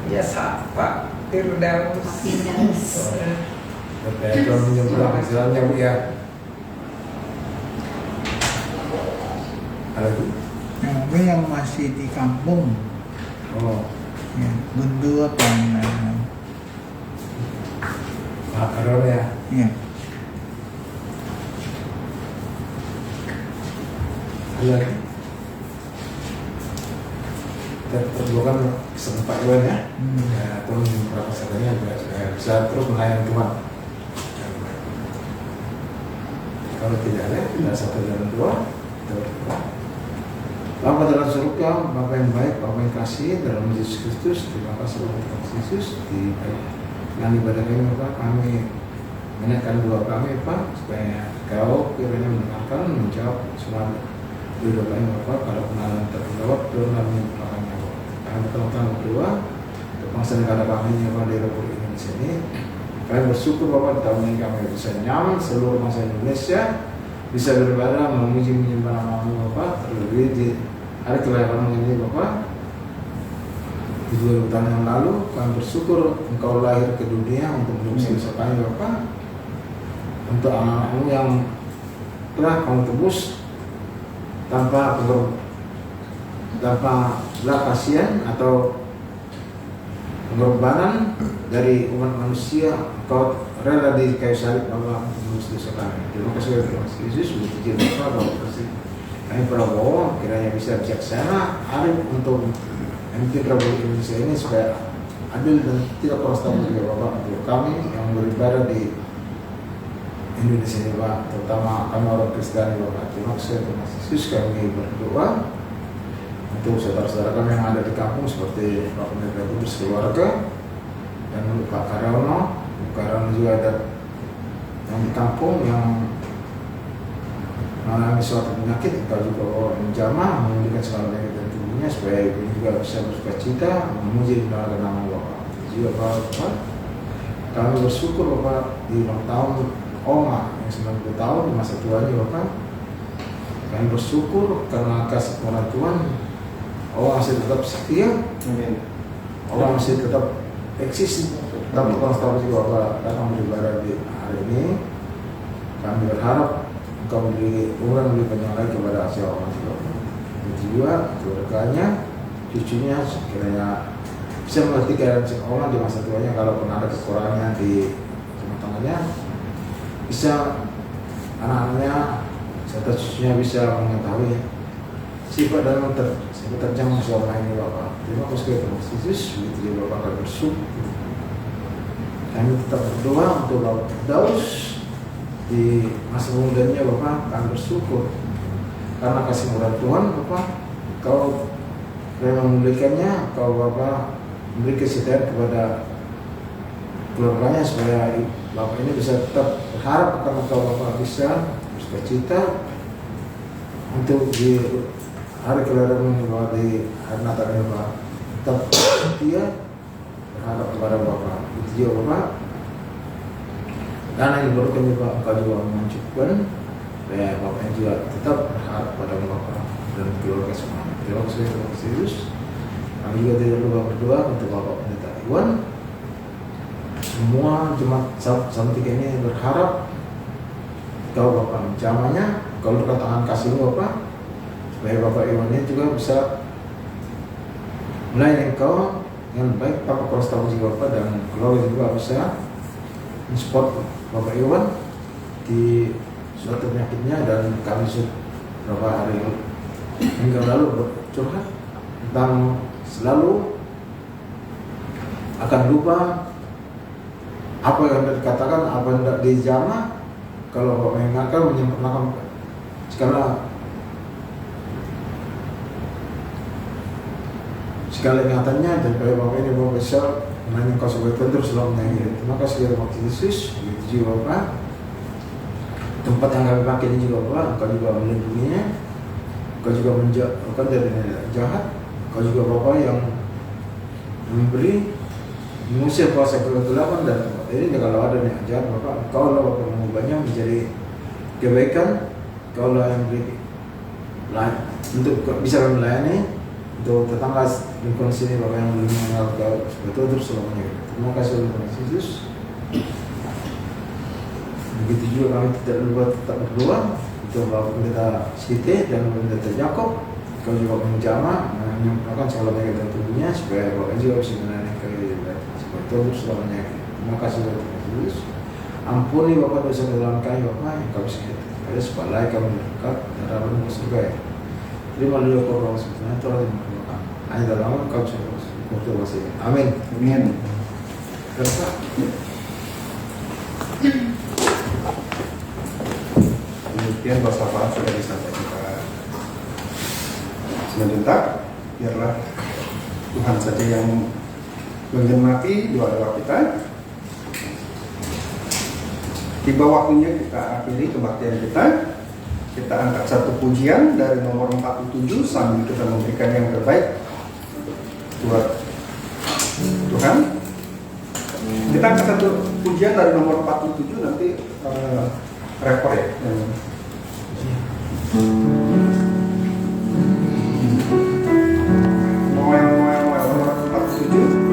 Biasa Pak Firdaus. Kalau menyeberang istilahnya Bu ya. Ada tuh? yang masih di kampung, Oh, ya, Guntur dan Pak Aron ya. ya. Ada. Terbukan sempat Iwan ya. Ya, terus beberapa sadarnya bisa terus melayani Tuhan. Kalau tidak ada, tidak satu dan dua, terus. Bapa dalam surga, Bapa yang baik, Bapa yang kasih dalam Yesus Kristus, terima kasih Bapak Yesus di dengan ibadah kami Bapak, kami menaikkan doa kami Pak, supaya Kau kiranya mendengarkan, menjawab semua doa kami Bapak, kalau kenalan terjawab, doa kami belakangnya Bapak. Kami bertemu berdoa untuk bangsa negara kami Bapak di Republik Indonesia ini. Kami bersyukur Bapak di tahun ini kami bisa nyaman seluruh bangsa Indonesia bisa beribadah memuji menyembah nama-Mu Bapak, terlebih di hari kelahiran ini Bapak. Di 2000 tahun yang lalu kami bersyukur Engkau lahir ke dunia untuk menebus kami Bapak, untuk anak-anak-Mu yang telah Kamu tebus tanpa belas kasihan atau pengorbanan dari umat manusia. Engkau rela di kayu salib Bapak untuk menebus dosa kami. Terima kasih Yesus, puji Bapak, Bapak kasih kami Prabowo kiranya bisa bijaksana, arif untuk memimpin Republik Indonesia ini supaya adil dan tidak konstan juga Bapak untuk kami yang beribadah di Indonesia ini Pak, terutama kami orang Kristen Bapak. Terima kasih Yesus, kami berdoa untuk saudara-saudara kami yang ada di kampung seperti Pak Pendeta Kudus keluarga dan Pak Karyono juga ada yang di kampung yang mengalami suatu penyakit. Engkau juga menjamah memulihkan segala penyakit dan tubuhnya supaya ibu juga bisa bersuka cita memuji dan nama Bapak. Juga Bapak, kami bersyukur Bapak di ulang tahun Oma yang 90 tahun di masa tuanya Bapak. Kami bersyukur karena kasih Tuhan Oma masih tetap setia. Amin. Oma masih tetap eksis. Tapi kalau juga Bapak datang beribadah di hari ini, kami berharap Engkau memberi umur lebih banyak lagi kepada Asia orang juga. Begitu juga keluarganya, cucunya, sekiranya bisa mengerti keadaan orang di masa tuanya. Kalau pernah ada kekurangannya di rumah tangganya, bisa anak-anaknya serta cucunya bisa mengetahui sifat dan terjang masalah ini Bapak. Terima kasih kepada Yesus. Begitu juga Bapak akan bersyukur. Kami tetap berdoa untuk Bapak Daus di masa mudanya Bapak. Kami bersyukur karena kasih murah Tuhan Bapak, Kau memulihkannya, Kau Bapak memberi kesetiaan kepada keluarganya supaya Bapak ini bisa tetap berharap karena Kau Bapak bisa bersuka-cita untuk di hari kelahiran ini Bapak, di hari Natal ini Bapak, tetap setia berharap kepada Bapak. Itu juga Bapak, karena ini baru kami Bapak juga menunjukkan supaya Bapak juga tetap berharap pada Bapak dan keluarga semua. Terima kasih Yesus. Kami juga tidak lupa berdoa untuk Bapak Pendeta Iwan. Semua jemaat Salatiga ini berharap Kau Bapak menjamahnya, Kau letakkan tangan kasih Bapak, supaya Bapak Iwan ini juga bisa melayani Kau dengan baik. Bapak Kuasa Bapak dan keluarga juga bisa mensupport Bapak Iwan di suatu penyakitnya, dan kami beberapa hari minggu lalu bercurhat tentang selalu akan lupa apa yang hendak dikatakan, apa yang hendak dijamah. Kalau Bapak mengingatkan menyempurnakan segala ingatannya, dan supaya Bapak ini Bapak bisa menangani Kau sebagai Tuhan terus selalu menyanyi. Terima kasih ya Bapak Yesus. Begitu juga Bapak, tempat yang kami pakai ini juga Bapak, Engkau juga melindunginya, Engkau juga menjauhkan dari jahat, Engkau juga Bapak yang memberi mengusir kuasa kegelapan dan tempat ini. Kalau ada yang jahat Bapak, Engkau lah Bapak mengubahnya menjadi kebaikan Kaulah yang beri untuk bisa kami melayani untuk tetangga lingkungan sini, Bapak yang belum mengenal kau betul terus selamanya. Terima kasih oleh Tuhan Yesus. Begitu juga kami tidak lupa tetap berdoa untuk Bapak Pendeta Siti dan Pendeta Jakob. Kau juga menjama menyempurnakan segala bagian dalam tubuhnya supaya Bapak juga bisa melayani kami supaya betul terus selamanya. Terima kasih oleh Tuhan Yesus. Ampuni Bapak dosa dalam kami Bapak yang kami sakit. Ada supaya kami dekat dan dalam surga. Terima dulu korban sebenarnya Tuhan yang berdoa. Hanya dalam kau sudah masih. Amin. Amin. Kerja. Demikian doa syafaat sudah disampaikan. Sebentar, biarlah Tuhan saja yang menggenapi doa-doa kita. Tiba waktunya kita akhiri kebaktian kita. Kita angkat satu pujian dari nomor 47 sambil kita memberikan yang terbaik buat Tuhan. Kita angkat satu pujian dari nomor 47 nanti rekor ya. Nomor 47.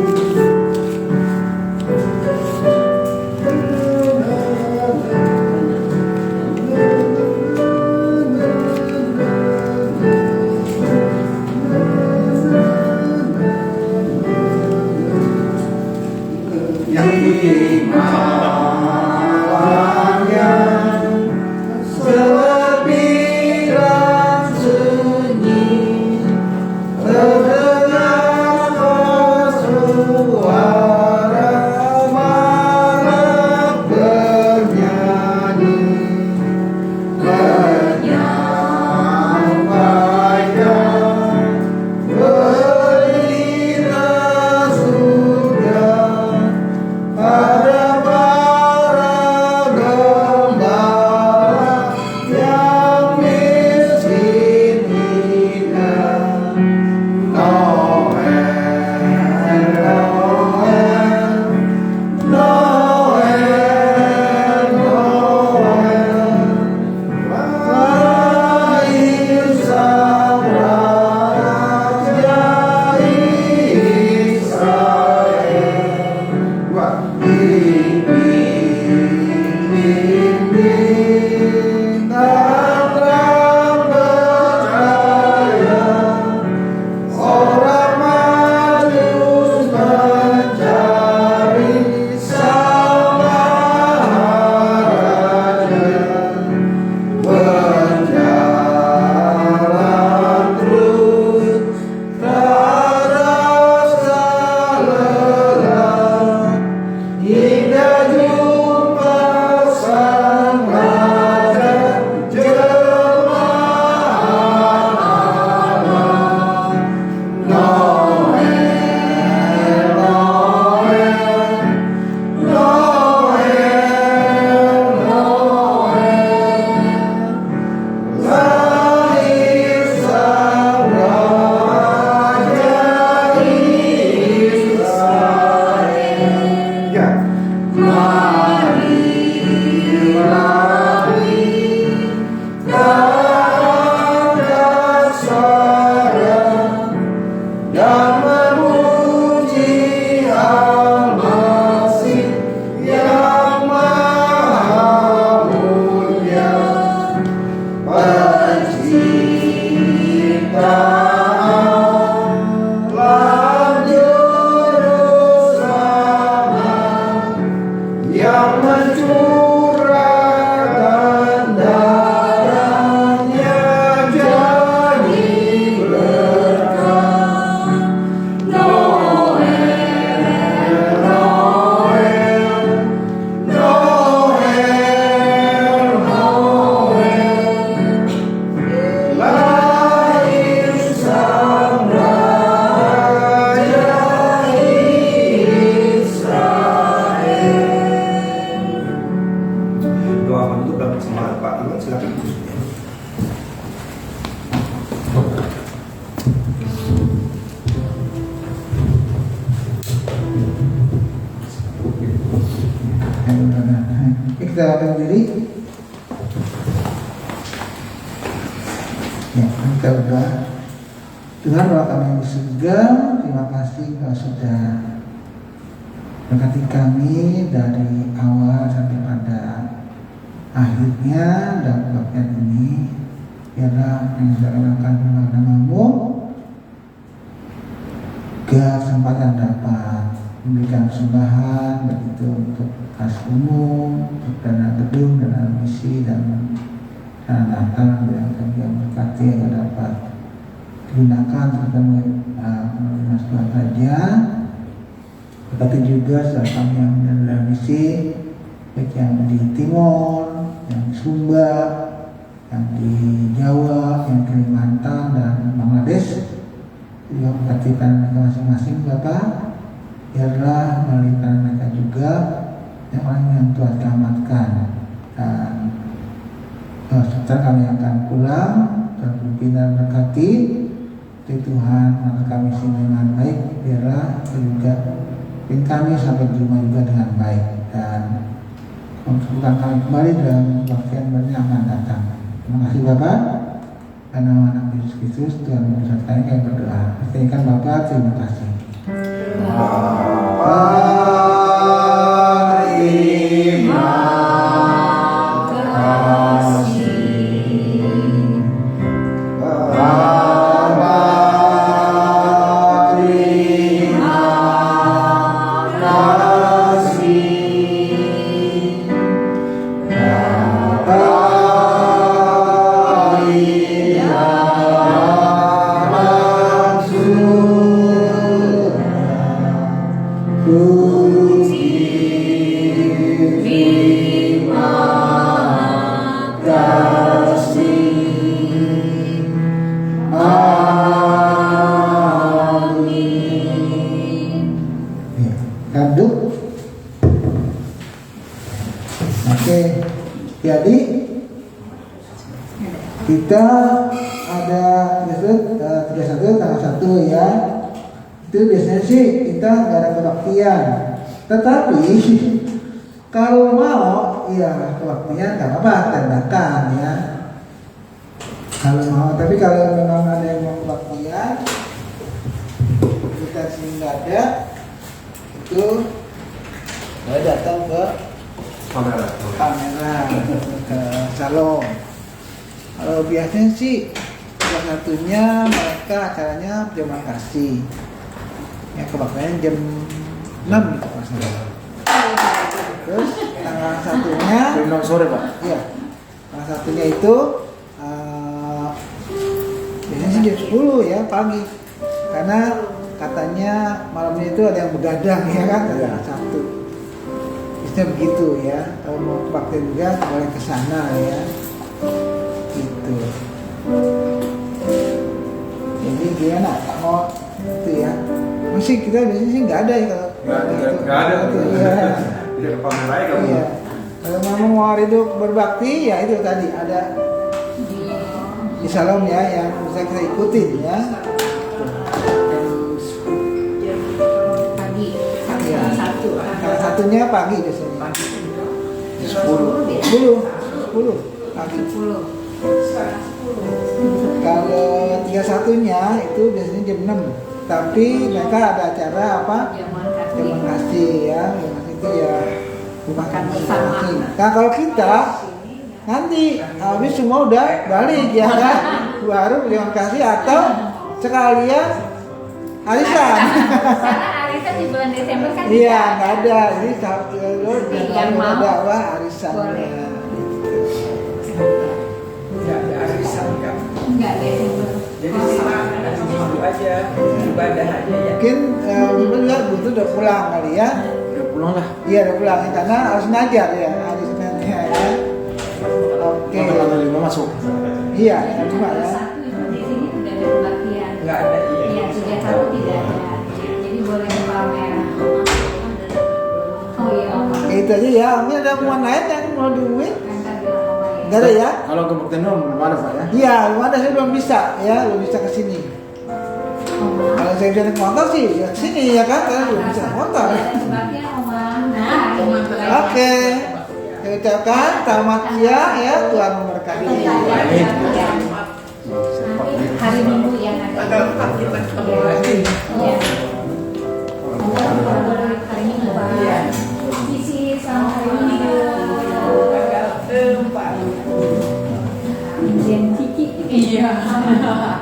Kita akan berdiri. Kita berdoa. Tuhan Bapa kami yang di surga, terima kasih Kau sudah berkati kami dari awal sampai pada akhirnya dan bagian ini. Biarlah menjalankan nama-Mu, kesempatan dapat memberikan sumbangan begitu untuk kas umum, untuk dana gedung, dana misi dan dana Natal yang kami berkati agar dapat digunakan untuk menerima Tuhan saja. Tetapi juga setelah kami yang dana misi, baik yang di Timor, yang di Sumba, yang di Jawa, yang Kalimantan dan Bangladesh, juga perhatikan mereka masing-masing Bapak. Biarlah melalui mereka juga yang orang yang Tuhan selamatkan, dan setelah kami akan pulang dan pimpinan berkati dari Tuhan maka kami sini dengan baik. Biarlah juga pimpin kami sampai di rumah juga dengan baik dan mempertemukan kami kembali dalam bagian yang datang. Terima kasih Bapak. Karena nama Yesus Kristus Tuhan memberkati kami berdoa. Ikan Bapak, terima kasih. Jadi kita ada 31 tanggal 1 ya. Itu biasanya sih kita nggak ada kebaktian. Tetapi kalau mau ya kebaktian nggak apa-apa, tandakan ya. Kalau mau, tapi kalau memang ada yang mau kebaktian, kita sini nggak ada, itu saya datang ke kamera ke salon. Kalau biasanya sih salah satunya mereka acaranya terima kasih ya, kebaktiannya jam 6 gitu Pak. Terus tanggal satunya jam 6 sore Pak? Iya, tanggal satunya itu biasanya sih jam 10 ya pagi, karena katanya malamnya itu ada yang begadang ya kan, tanggal Sabtu. Begitu ya, kalau mau pakai juga boleh ke sana ya, gitu. Jadi gimana? Mau itu ya? Masih kita biasanya sih nggak ada ya kalau nggak ada. Gitu, ya. Tidak ke pamer aja kamu. Iya. Kalau memang mau hidup berbakti ya itu tadi ada di salon ya yang bisa kita ikutin ya. Salah satunya pagi biasanya. 10 pagi. Kalau 31-nya itu biasanya jam 6. Tapi mereka ada acara apa? Jamuan kasih ya. Jamuan kasih itu ya makan bersama. Nah kalau kita nanti habis semua udah balik ya kan, baru jamuan kasih atau sekalian arisan. Arisan di bulan Desember kan? Iya, nggak ada. Jadi jangan ada apa arisannya. Nggak ada arisan kan? Enggak Desember. Jadi itu aja ibadah aja ya. Mungkin juga butuh udah pulang kali ya. Udah pulang lah. Iya udah pulang karena harus ngajar ya hari Seninnya ya. Oke. Tanggal 5 masuk. Iya, cuma ya. Di sini tidak ada kebaktian. Nggak ada Iya, 31 tidak ada. Jadi boleh pamer. Oh iya, Om. Itu aja ya. Mungkin ada omongan lain yang mau diumumin? Kan tadi bilang Om ya. Nggak ada ya? Kalau kebaktian belum ada Pak ya? Iya, belum ada, saya belum bisa ya, belum bisa ke sini. Kalau saya bisa naik motor sih ya ke sini ya kan, karena belum bisa naik motor. Ada kebaktian Om. Nah, Oke. Saya ucapkan selamat siang ya, Tuhan memberkati. Hari Minggu yang ada. Tanggal 4 kita ketemu lagi. Iya. Hari Minggu Pak. Iya. Visi sama hari Minggu. Tanggal 4. Jen Kiki. Iya. Oh,